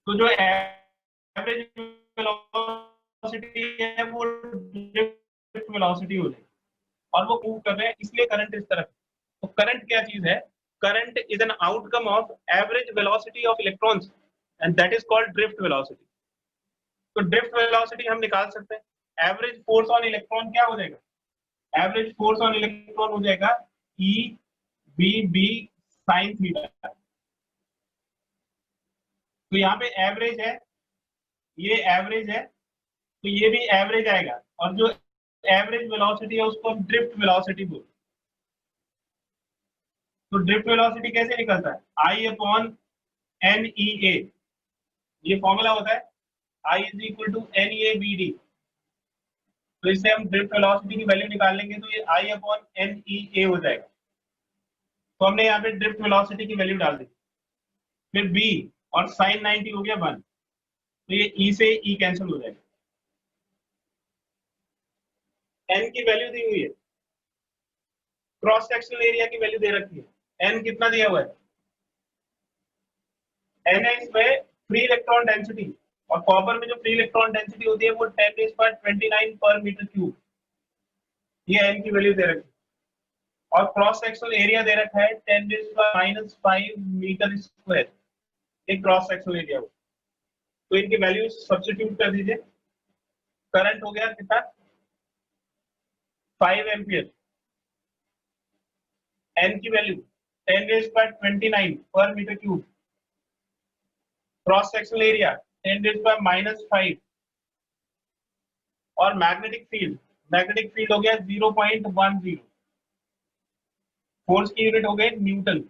तो जो एवरेज वेलोसिटी है वो ड्रिफ्ट वेलोसिटी हो जाएगी, और वो मूव कर रहे हैं इसलिए करंट इस तरफ। तो करंट क्या चीज है? Current is an outcome of average velocity of electrons and that is called drift velocity. तो ड्रिफ्ट वेलोसिटी हम निकाल सकते हैं। एवरेज फोर्स ऑन इलेक्ट्रॉन क्या हो जाएगा? एवरेज फोर्स ऑन इलेक्ट्रॉन हो जाएगा E B B sine theta. तो यहाँ पे एवरेज है, ये एवरेज है, तो ये भी एवरेज आएगा, और जो एवरेज वेलोसिटी है उसको हम ड्रिफ्ट वेलोसिटी बोलते हैं। तो ड्रिफ्ट वेलोसिटी कैसे निकलता है? आई अपॉन एन ई ए, ये फॉर्मूला होता है I is equal to N A B D. तो इससे हम ड्रिफ्ट वेलोसिटी की वैल्यू निकाल लेंगे तो ये आई अपॉन एन ई ए हो जाएगा। तो हमने यहाँ पे ड्रिफ्ट वेलोसिटी की वैल्यू डाल दी, फिर बी और साइन 90 हो गया 1, तो ये ई से ई कैंसिल हो जाएगा। एन की वैल्यू दी हुई है, क्रॉस सेक्शनल एरिया की वैल्यू दे रखी है। एन कितना दिया हुआ है? एन है इसमें फ्री इलेक्ट्रॉन डेंसिटी, और कॉपर में जो फ्री इलेक्ट्रॉन डेंसिटी होती है वो 10⁻29 पर मीटर क्यूब, ये एन की वैल्यू दे रखी है। और क्रॉस सेक्शनल एरिया दे रखा है 10⁻⁵ मीटर स्क्वायर, एक क्रॉस सेक्शनल एरिया हो। तो इनकी वैल्यू सब्स्टिट्यूट कर दीजिए। करंट हो गया कितना? 5 एम्पियर। एन की वैल्यू 10⁻29 पर metre cube. Cross sectional area 10⁻⁻5। और मैग्नेटिक फील्ड हो गया 0.10। फोर्स की यूनिट हो गई न्यूटन।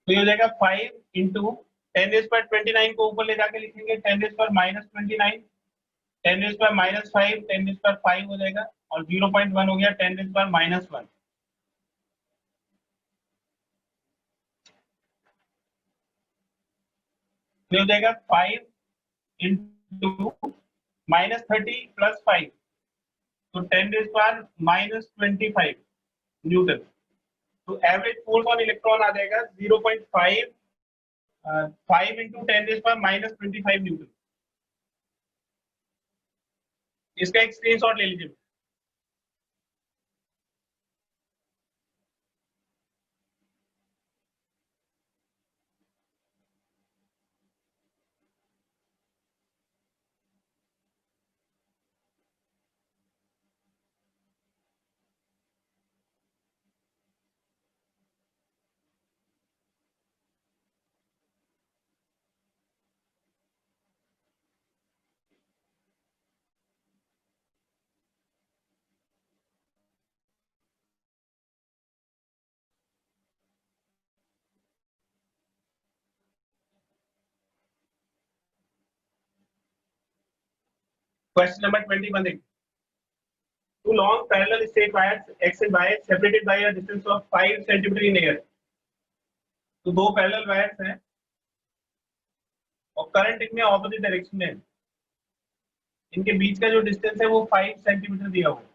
तो ये हो जाएगा 5 इंटू 10⁻29 को ऊपर ले जाके लिखेंगे 10⁻⁻29, 10⁻⁻5, 10⁻5 हो जाएगा, और 0.1 हो गया 10⁻⁻1। तो हो जाएगा 5 इंटू -30 + 5, तो 10⁻⁻25 न्यूटन। तो एवरेज फोर्स ऑन इलेक्ट्रॉन आ जाएगा 0.5, 5 इंटू 10⁻⁻25 न्यूटन। इसका एक स्क्रीनशॉट ले लीजिए। Question number 21 देखिए. Two long parallel straight wires X and Y separated by a distance of 5 centimeter in air. तो दो पैरेलल वायर्स हैं और करंट इनमें ऑपोजिट डायरेक्शन में है. इनके बीच का जो डिस्टेंस है वो 5 सेंटीमीटर दिया हुआ है,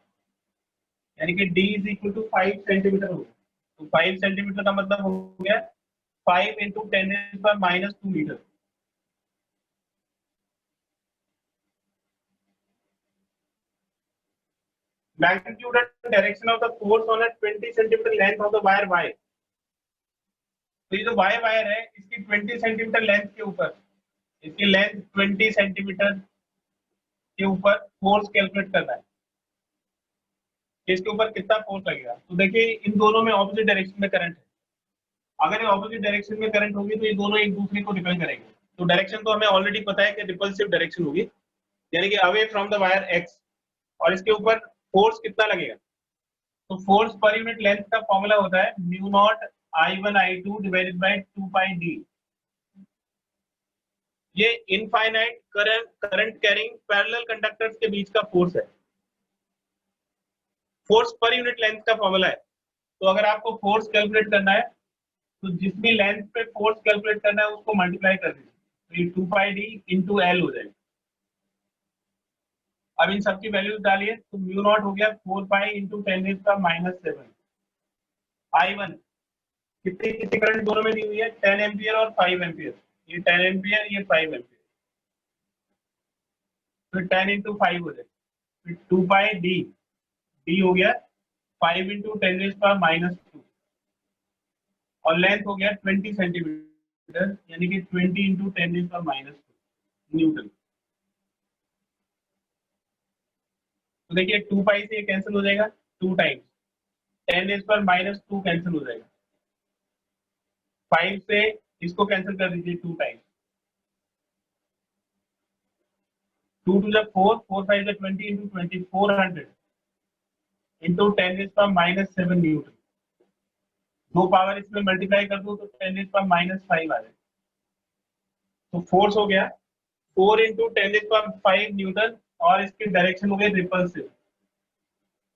यानी कि D is equal to 5 centimetre होगा. तो 5 सेंटीमीटर का मतलब हो गया 5 into 10⁻⁻2 metre. Magnitude and direction of the force on a 20 centimeter length of the wire Y. तो ये जो Y वायर है इसकी 20 सेंटीमीटर लेंथ के ऊपर, इसकी लेंथ 20 सेंटीमीटर के ऊपर फोर्स कैलकुलेट करना है. इसके ऊपर कितना फोर्स लगेगा. तो देखिए इन दोनों में ऑपोजिट डायरेक्शन में करंट है. अगर ये ऑपोजिट डायरेक्शन में करंट होगी तो ये दोनों एक दूसरे को रिपेल करेंगे. तो डायरेक्शन तो हमें ऑलरेडी पता है कि रिपल्सिव डायरेक्शन होगी, यानी कि away from the wire x. और इसके ऊपर फोर्स कितना लगेगा. तो फोर्स पर यूनिट लेंथ का फॉर्मूला होता है mu not I1 I2 divided by 2 pi d. ये infinite current carrying parallel conductors के बीच का फोर्स है. फोर्स पर यूनिट लेंथ का फॉर्मूला है. तो अगर आपको फोर्स कैलकुलेट करना है तो जिस भी लेंथ पे फोर्स कैलकुलेट करना है उसको मल्टीप्लाई कर दीजिए. तो ये 2 पाई d इंटू एल हो जाएगा. अब इन सबकी वैल्यूज डालिए तो म्यू नॉट हो गया 4 पाई इंटू 10⁻⁷. I1 कितनी कितनी करंट दोनों में दी हुई है 10 एम्पियर और 5 एम्पियर. ये 10 एम्पियर ये 5 एम्पियर. फिर 10 इंटू 5 हो जाए. फिर 2 पाई डी हो गया 5 इंटू 10⁻⁻2 और लेंथ हो गया 20 सेंटीमीटर, यानी कि 20 इंटू 10⁻⁻2 न्यूटन. तो देखिए 2 पाई से ये कैंसिल हो जाएगा 2 टाइम्स, 10⁻⁻2 कैंसिल हो जाएगा. 5 से इसको कैंसिल कर दीजिए 2 टाइम्स. 2 टू जब 4, 4 5 जब 20 इंटू 20 400 इंटू 10⁻⁻7 न्यूटन. दो पावर इसमें मल्टीप्लाई कर दो तो 10⁻⁻5 आ जाए. तो फोर्स हो गया 4 इंटू 10⁻5 न्यूटन और इसकी डायरेक्शन हो गई रिपल्सिव.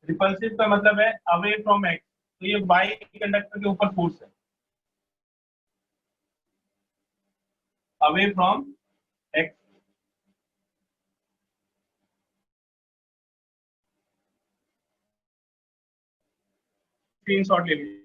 रिपल्सिव का मतलब है अवे फ्रॉम एक्स. तो ये वाई कंडक्टर के ऊपर फोर्स है अवे फ्रॉम एक्स. स्क्रीनशॉट ले लीजिए.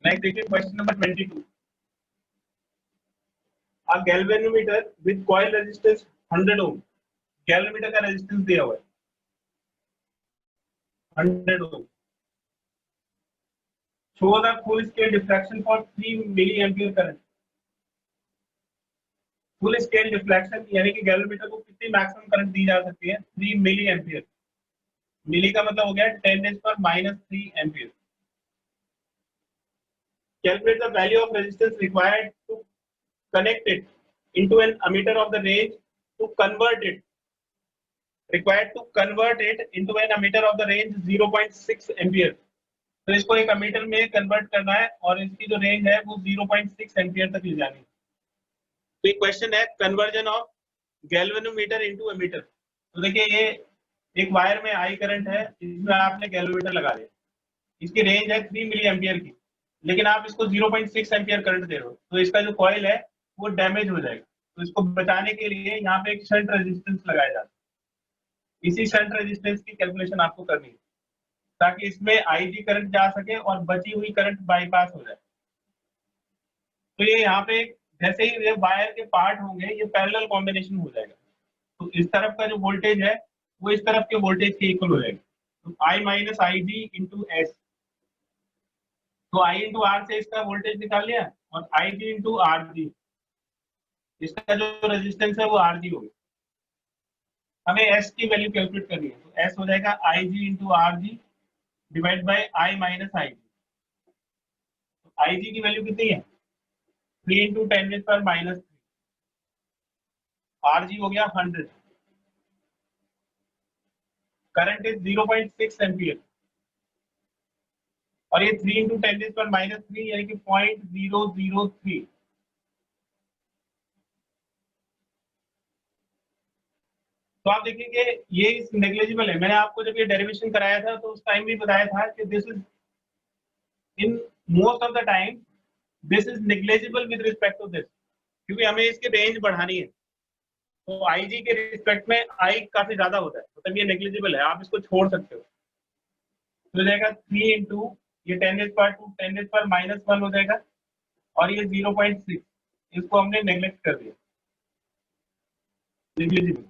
नेक्स्ट देखिए question number 22. A galvanometer with coil resistance 100 ohm. Galvanometer का रेजिस्टेंस दिया हुआ है 100 ohm. Show the full scale diffraction for 3 milliampere current. Full scale deflection यानी कि गैल्वेनोमीटर को कितनी मैक्सिमम करंट दी जा सकती है 3 मिली एम्पियर. मिली का मतलब हो गया 10⁻³ ampere. Calculate the value of resistance required to connect it into an ammeter of the range to convert it. Required to convert it into an ammeter of the range 0.6 ampere. तो इसको एक ammeter में convert करना है और इसकी जो range है वो 0.6 एम्पियर तक ले जानी है. तो ये क्वेश्चन है conversion of galvanometer into ammeter. तो देखिए ये एक वायर में आई करंट है, इसमें आपने गैल्वेनोमीटर लगा दिया. इसकी रेंज है 3 मिली एम्पियर की, लेकिन आप इसको 0.6 एम्पियर करंट दे रहे हो तो इसका जो कॉइल है वो डैमेज हो जाएगा. तो इसको बचाने के लिए यहाँ पे एक शंट रेजिस्टेंस लगाया जाता है. इसी शंट रेजिस्टेंस की कैलकुलेशन आपको करनी है ताकि इसमें आईजी करंट जा सके और बची हुई करंट बाईपास हो जाए. तो ये यहाँ पे जैसे ही ये वायर के पार्ट होंगे ये पैरेलल कॉम्बिनेशन हो जाएगा. तो इस तरफ का जो वोल्टेज है वो इस तरफ के वोल्टेज के इक्वल हो जाएगा. तो I minus I G into S. तो I इंटू आर से इसका वोल्टेज निकाल लिया और आई जी इंटू आर जी, इसका जो रेजिस्टेंस है वो आर जी होगा. हमें एस की वैल्यू कैलकुलेट करनी है, तो एस हो जाएगा I G into R G divide by I minus I G. I G की वैल्यू कितनी है 3 इंटू 10⁻⁻3, आर जी हो गया 100, करंट इज 0.6 एम्पियर और ये 3 इंटू 10⁻³ यानी कि 0.003। तो आप देखेंगे ये नेग्लिजिबल है। मैंने आपको जब ये डेरिवेशन कराया था तो उस टाइम भी बताया था कि this is in most of the time this is negligible with respect to this, क्योंकि हमें इसकी रेंज बढ़ानी है। तो आई जी के रिस्पेक्ट में आई काफी ज्यादा होता है, मतलब ये नेग्लिजिबल है, आप इसको छोड़ सकते हो। तो हो जाएगा 3 इंटू ये 10⁻², 10⁻⁻1 हो जाएगा और ये 0.6, इसको हमने नेग्लेक्ट कर दिया, नेग्लिजिबल।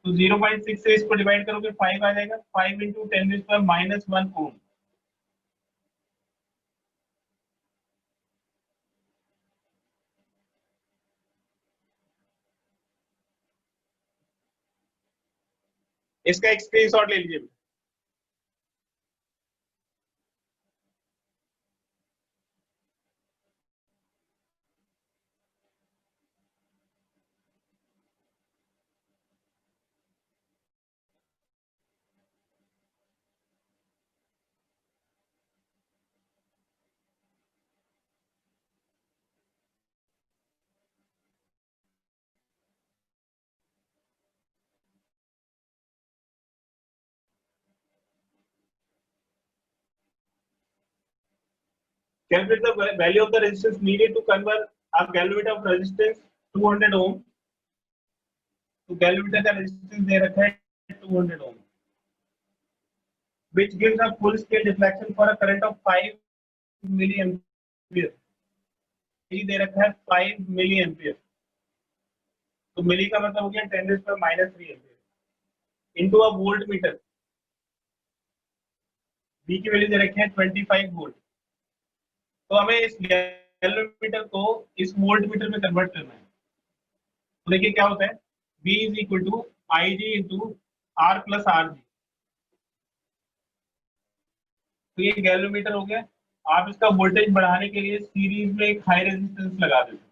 तो 0.6 से इसको डिवाइड करोगे 5 आ जाएगा, 5 इंटू 10⁻⁻1 ओम। इसका एक स्क्रीनशॉट ले लीजिए। Calculate the value of the resistance needed to convert a galvanometer of resistance 200 ohm। तो galvanometer का resistance दे रखा है 200 ohm, which gives a full scale deflection for a current of 5 milliampere। ये दे रखा है 5 milliampere, तो मिली का मतलब हो गया 10⁻³ ampere into a volt metre. B की वैल्यू दे रखी है 25 वोल्ट। तो हमें इस गैल्वेनोमीटर को इस वोल्ट मीटर में कन्वर्ट करना है। तो देखिए क्या होता है, V is equal to I G into R plus R G. तो ये गैल्वेनोमीटर हो गया। आप इसका वोल्टेज बढ़ाने के लिए सीरीज में एक हाई रेजिस्टेंस लगा देते हैं,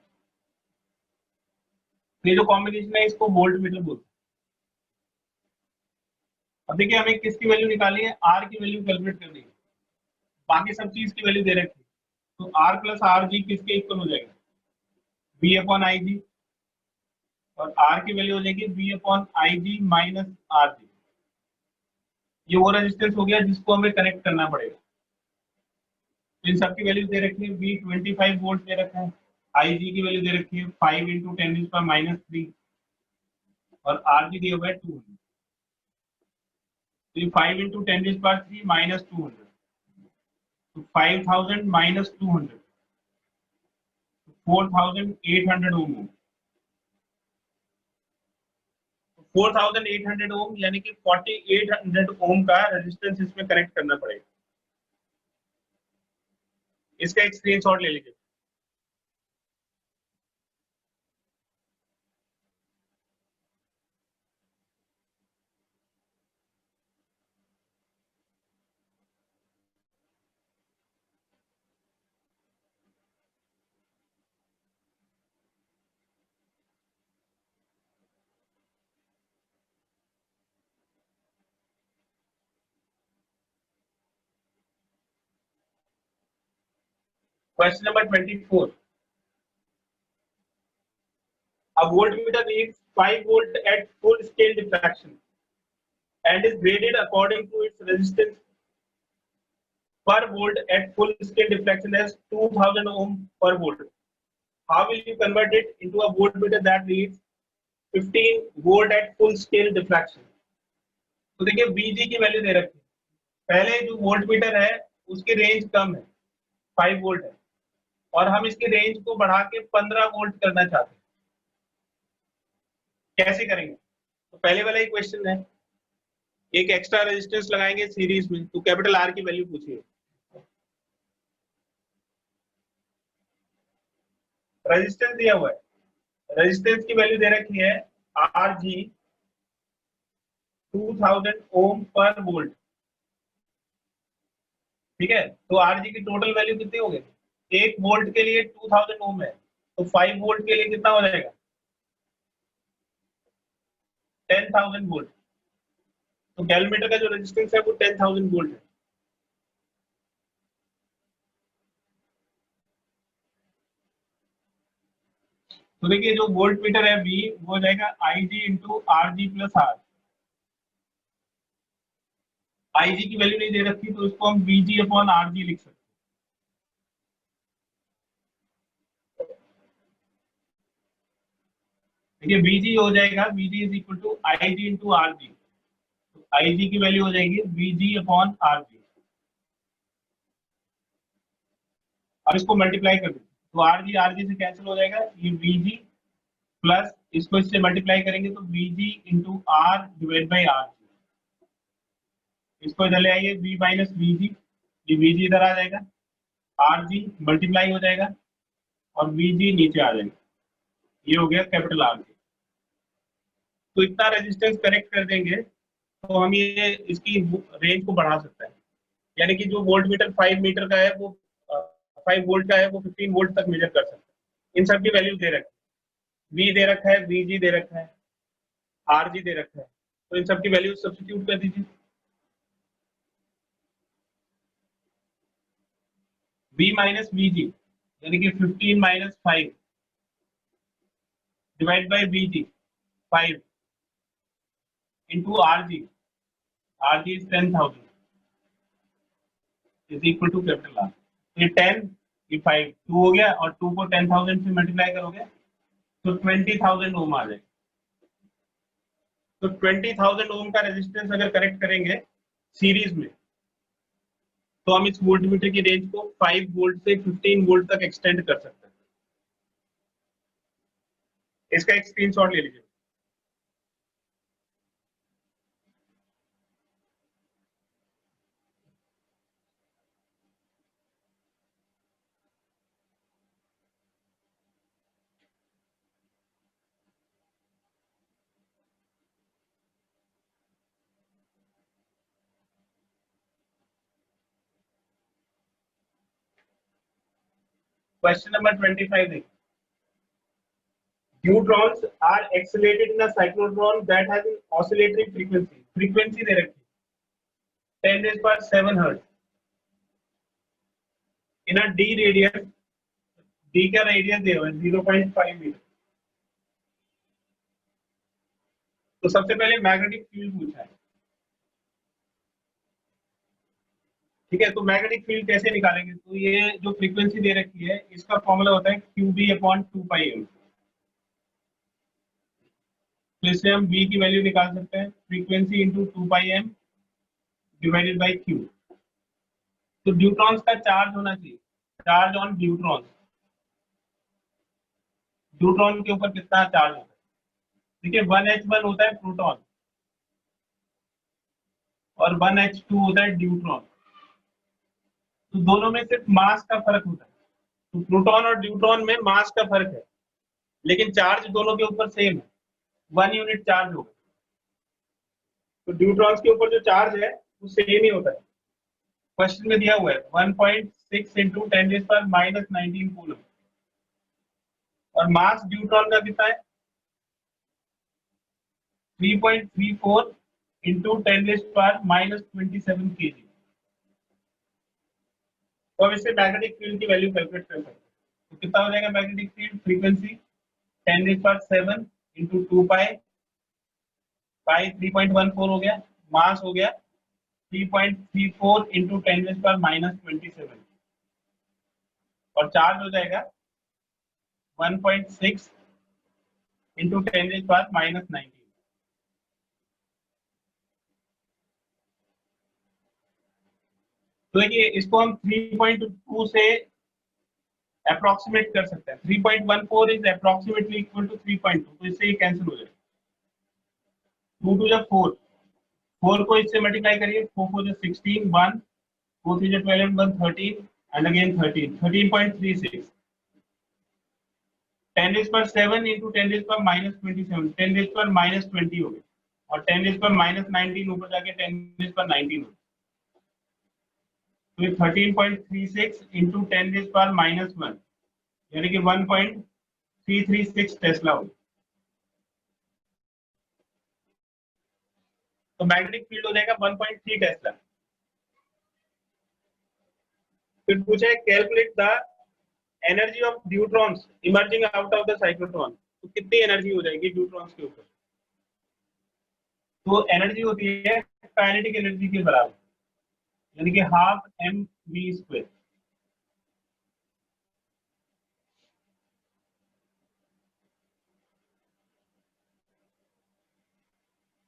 तो ये जो कॉम्बिनेशन है इसको वोल्ट मीटर बोलते हैं। अब देखिए हमें किसकी वैल्यू निकालनी है, आर की वैल्यू कैलकुलेट करनी है। बाकी सब चीज की वैल्यू दे रखी है, तो आर प्लस आर जी किसके इक्वल हो जाएगा, V अपॉन आई जी, और आर की वैल्यू हो जाएगी V upon I G minus R G. ये वो रेजिस्टेंस हो गया जिसको हमें कनेक्ट करना पड़ेगा। तो इन सबकी वैल्यू दे रखी है, V 25 वोल्ट दे रखा है, आई जी की वैल्यू दे रखी है 5 इंटू 10⁻³ और आर जी दिया हुआ है 200। तो ये 5 इंटू 10⁻³ माइनस 200, तो 5000 माइनस 200, 4800 ओम। 4800 ओम यानी कि 4800 ओम का रेजिस्टेंस इसमें कनेक्ट करना पड़ेगा। इसका एक स्क्रीनशॉट ले लीजिए। Question number 24. A voltmeter reads 5 volt at full scale diffraction and is graded according to its resistance per volt at full scale diffraction as 2000 ohm per volt. How will you convert it into a voltmeter that reads 15 volt at full scale diffraction? तो देखिए Vg की value दे रखी है। पहले जो voltmeter है उसकी रेंज कम है, 5 वोल्ट है, और हम इसकी रेंज को बढ़ा के 15 वोल्ट करना चाहते हैं। कैसे करेंगे, तो पहले वाला ही क्वेश्चन है, एक एक्स्ट्रा रेजिस्टेंस लगाएंगे सीरीज में, तो कैपिटल आर की वैल्यू पूछिए। रेजिस्टेंस दिया हुआ है, रेजिस्टेंस की वैल्यू दे रखी है आर जी 2000 ओम पर वोल्ट, ठीक है। तो आरजी की टोटल वैल्यू कितनी हो गई? 1 वोल्ट के लिए 2000 ओम है, तो 5 वोल्ट के लिए कितना हो जाएगा? 10,000 वोल्ट। तो कैलमीटर का जो रेजिस्टेंस है वो 10,000 वोल्ट है। तो देखिए जो वोल्ट मीटर है V वो हो जाएगा IG into R G plus R. IG की वैल्यू नहीं दे रखी तो इसको हम VG अपॉन RG लिख सकते हैं। देखिए VG हो जाएगा, VG is equal to IG into RG। तो IG की वैल्यू हो जाएगी VG अपॉन RG। अब इसको मल्टीप्लाई कर दीजिए तो RG से कैंसिल हो जाएगा, ये VG प्लस इसको इससे मल्टीप्लाई करेंगे तो VG into R divide by RG। इसको इधर ले आइए, V माइनस VG, ये VG इधर आ जाएगा, RG मल्टीप्लाई हो जाएगा और VG नीचे आ जाएगा। ये हो गया कैपिटल RG। तो इतना रेजिस्टेंस कनेक्ट कर देंगे तो हम ये इसकी रेंज को बढ़ा सकते हैं। यानी कि जो वोल्ट मीटर 5 मीटर का है वो 5 वोल्ट का है वो 15 वोल्ट तक मेजर कर सकते हैं। इन सब की वैल्यू दे रखी है, V दे रखा है, VG दे रखा है, RG दे रखा है। तो इन सब की वैल्यू सब्स्टिट्यूट कर दीजिए। V माइनस VG यानी कि 15 minus 5 divide by VG 5 into RG, RG is 10,000 is equal to capital R। ये 10, ये 5, 2 हो गया और 2 को 10,000 से मल्टीप्लाई करोगे तो 20,000 ओम आ जाएगा। तो 20,000 ओम का रेजिस्टेंस अगर कनेक्ट करेंगे सीरीज में तो हम इस वोल्टमीटर की रेंज को 5 वोल्ट से 15 वोल्ट तक एक्सटेंड कर सकते हैं। इसका एक स्क्रीनशॉट ले लीजिए। क्वेश्चन नंबर 25 देखिए। Neutrons are accelerated in a cyclotron that has an oscillatory frequency. Frequency दे रखी 10 raised by 7 hertz. In a d radius, d का रेडियस दिया हुआ है 0.5 मीटर। तो सबसे पहले मैग्नेटिक फील्ड पूछा है, ठीक है। तो मैग्नेटिक फील्ड कैसे निकालेंगे? तो ये जो फ्रीक्वेंसी दे रखी है इसका फॉर्मूला होता है QB अपॉन 2πm। तो इससे हम B की वैल्यू निकाल सकते हैं, frequency into 2πm divided by Q। तो न्यूट्रॉन्स का चार्ज होना चाहिए, चार्ज ऑन न्यूट्रॉन, न्यूट्रॉन के ऊपर कितना चार्ज होता है? देखिए 1h1 होता है प्रोटॉन और 1h2 होता है न्यूट्रॉन। तो दोनों में सिर्फ मास का फर्क होता है। तो प्रोटॉन और न्यूट्रॉन में मास का फर्क है लेकिन चार्ज दोनों के ऊपर सेम है, 1 यूनिट चार्ज होगा। तो न्यूट्रॉन्स के ऊपर जो चार्ज है वो सेम ही होता है। क्वेश्चन में दिया हुआ है 1.6 इंटू 10⁻⁻19 कूलम और मास न्यूट्रॉन का कितना है 3.34 इंटू 10⁻⁻27 kg। तो अब इससे मैग्नेटिक फील्ड की वैल्यू कैलकुलेट कर सकते हैं। तो कितना हो जाएगा मैग्नेटिक फील्ड? फ्रीक्वेंसी 10⁻7 इंटू 2π, पाई 3.14 हो गया, मास हो गया 3.34 इंटू 10⁻⁻27 और चार्ज हो जाएगा 1.6 इंटू 10⁻⁻19। तो देखिए इसको हम 3.2 से अप्रोक्सीमेट कर सकते हैं। 3.14 इज अप्रोक्सीमेटली इक्वल टू 3.2, तो इससे ये कैंसिल हो जाएगा। 2 टू 4, 4 को इससे मल्टीप्लाई करिए, 4 4 16, 1 4 3 12 1 13 एंड अगेन 13, 13.36। 10⁻7 इंटू 10⁻⁻27, 10⁻⁻20 हो गया। और 10⁻⁻19 ऊपर जाके 10⁻19 होता है। तो ये 13.36 इंटू 10⁻⁻1 यानी कि 1.336 टेस्ला होगा। तो मैग्नेटिक फील्ड हो जाएगा 1.3 टेस्ला। फिर पूछा है calculate the energy of neutrons emerging out of the cyclotron. तो कितनी एनर्जी हो जाएगी न्यूट्रॉन्स के ऊपर? तो एनर्जी होती है काइनेटिक एनर्जी के बराबर, यानी कि हाफ mv²।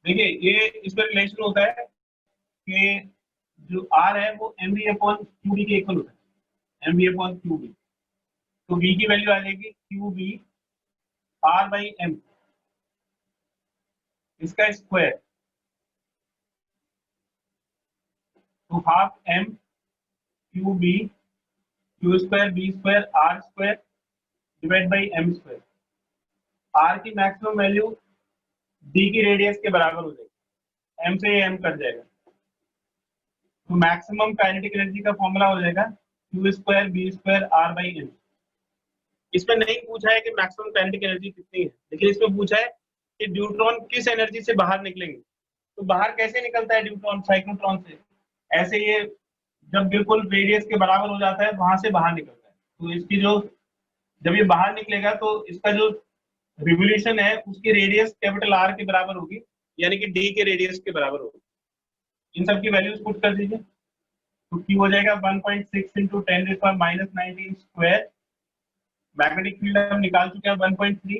देखिए ये इसमें रिलेशन होता है कि जो R है वो mv/qd के इक्वल होता है, mv/qd। तो v की वैल्यू आ जाएगी qb r/m, इसका स्क्वायर। तो half m qb q² b² r² divide by m²। r की मैक्सिमम वैल्यू d की रेडियस के बराबर हो जाएगी, m से m कट जाएगा। तो मैक्सिमम काइनेटिक एनर्जी का फॉर्मूला हो जाएगा q² b² r/m। इसमें नहीं पूछा है कि मैक्सिमम काइनेटिक एनर्जी कितनी है, लेकिन इसमें पूछा है कि न्यूट्रॉन किस एनर्जी से बाहर निकलेंगे। तो बाहर कैसे निकलता है न्यूट्रॉन साइक्लोट्रॉन से? ऐसे ये जब बिल्कुल रेडियस के बराबर हो जाता है वहां से बाहर निकलता है। तो इसकी जो जब ये बाहर निकलेगा तो इसका जो रिवोल्यूशन है उसकी रेडियस कैपिटल R के बराबर होगी, यानी कि d के रेडियस के बराबर होगी। इन सब की वैल्यूज पुट कर दीजिए। तो Q हो जाएगा 1.6 इंटू 10⁻⁻19 स्क्वायर। मैग्नेटिक फील्ड हम निकाल चुके हैं 1.3।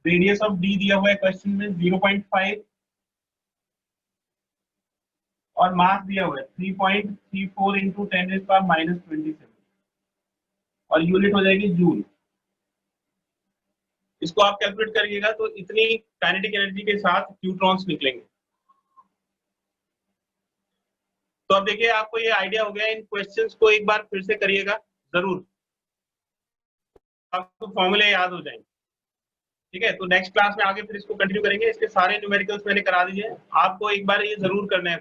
रेडियस ऑफ D दिया हुआ है क्वेश्चन में 0.5 और मास दिया हुआ है 3.34 इंटू 10⁻⁻27 और यूनिट हो जाएगी जूल। इसको आप कैलकुलेट करिएगा तो इतनी काइनेटिक एनर्जी के साथ न्यूट्रॉन्स निकलेंगे। तो अब देखिए आपको ये आइडिया हो गया। इन क्वेश्चंस को एक बार फिर से करिएगा जरूर, आपको फॉर्मूले याद हो जाएंगे। ठीक है, तो नेक्स्ट क्लास में आगे फिर इसको कंटिन्यू करेंगे। इसके सारे न्यूमेरिकल्स मैंने करा दिए, आपको एक बार ये जरूर करना है।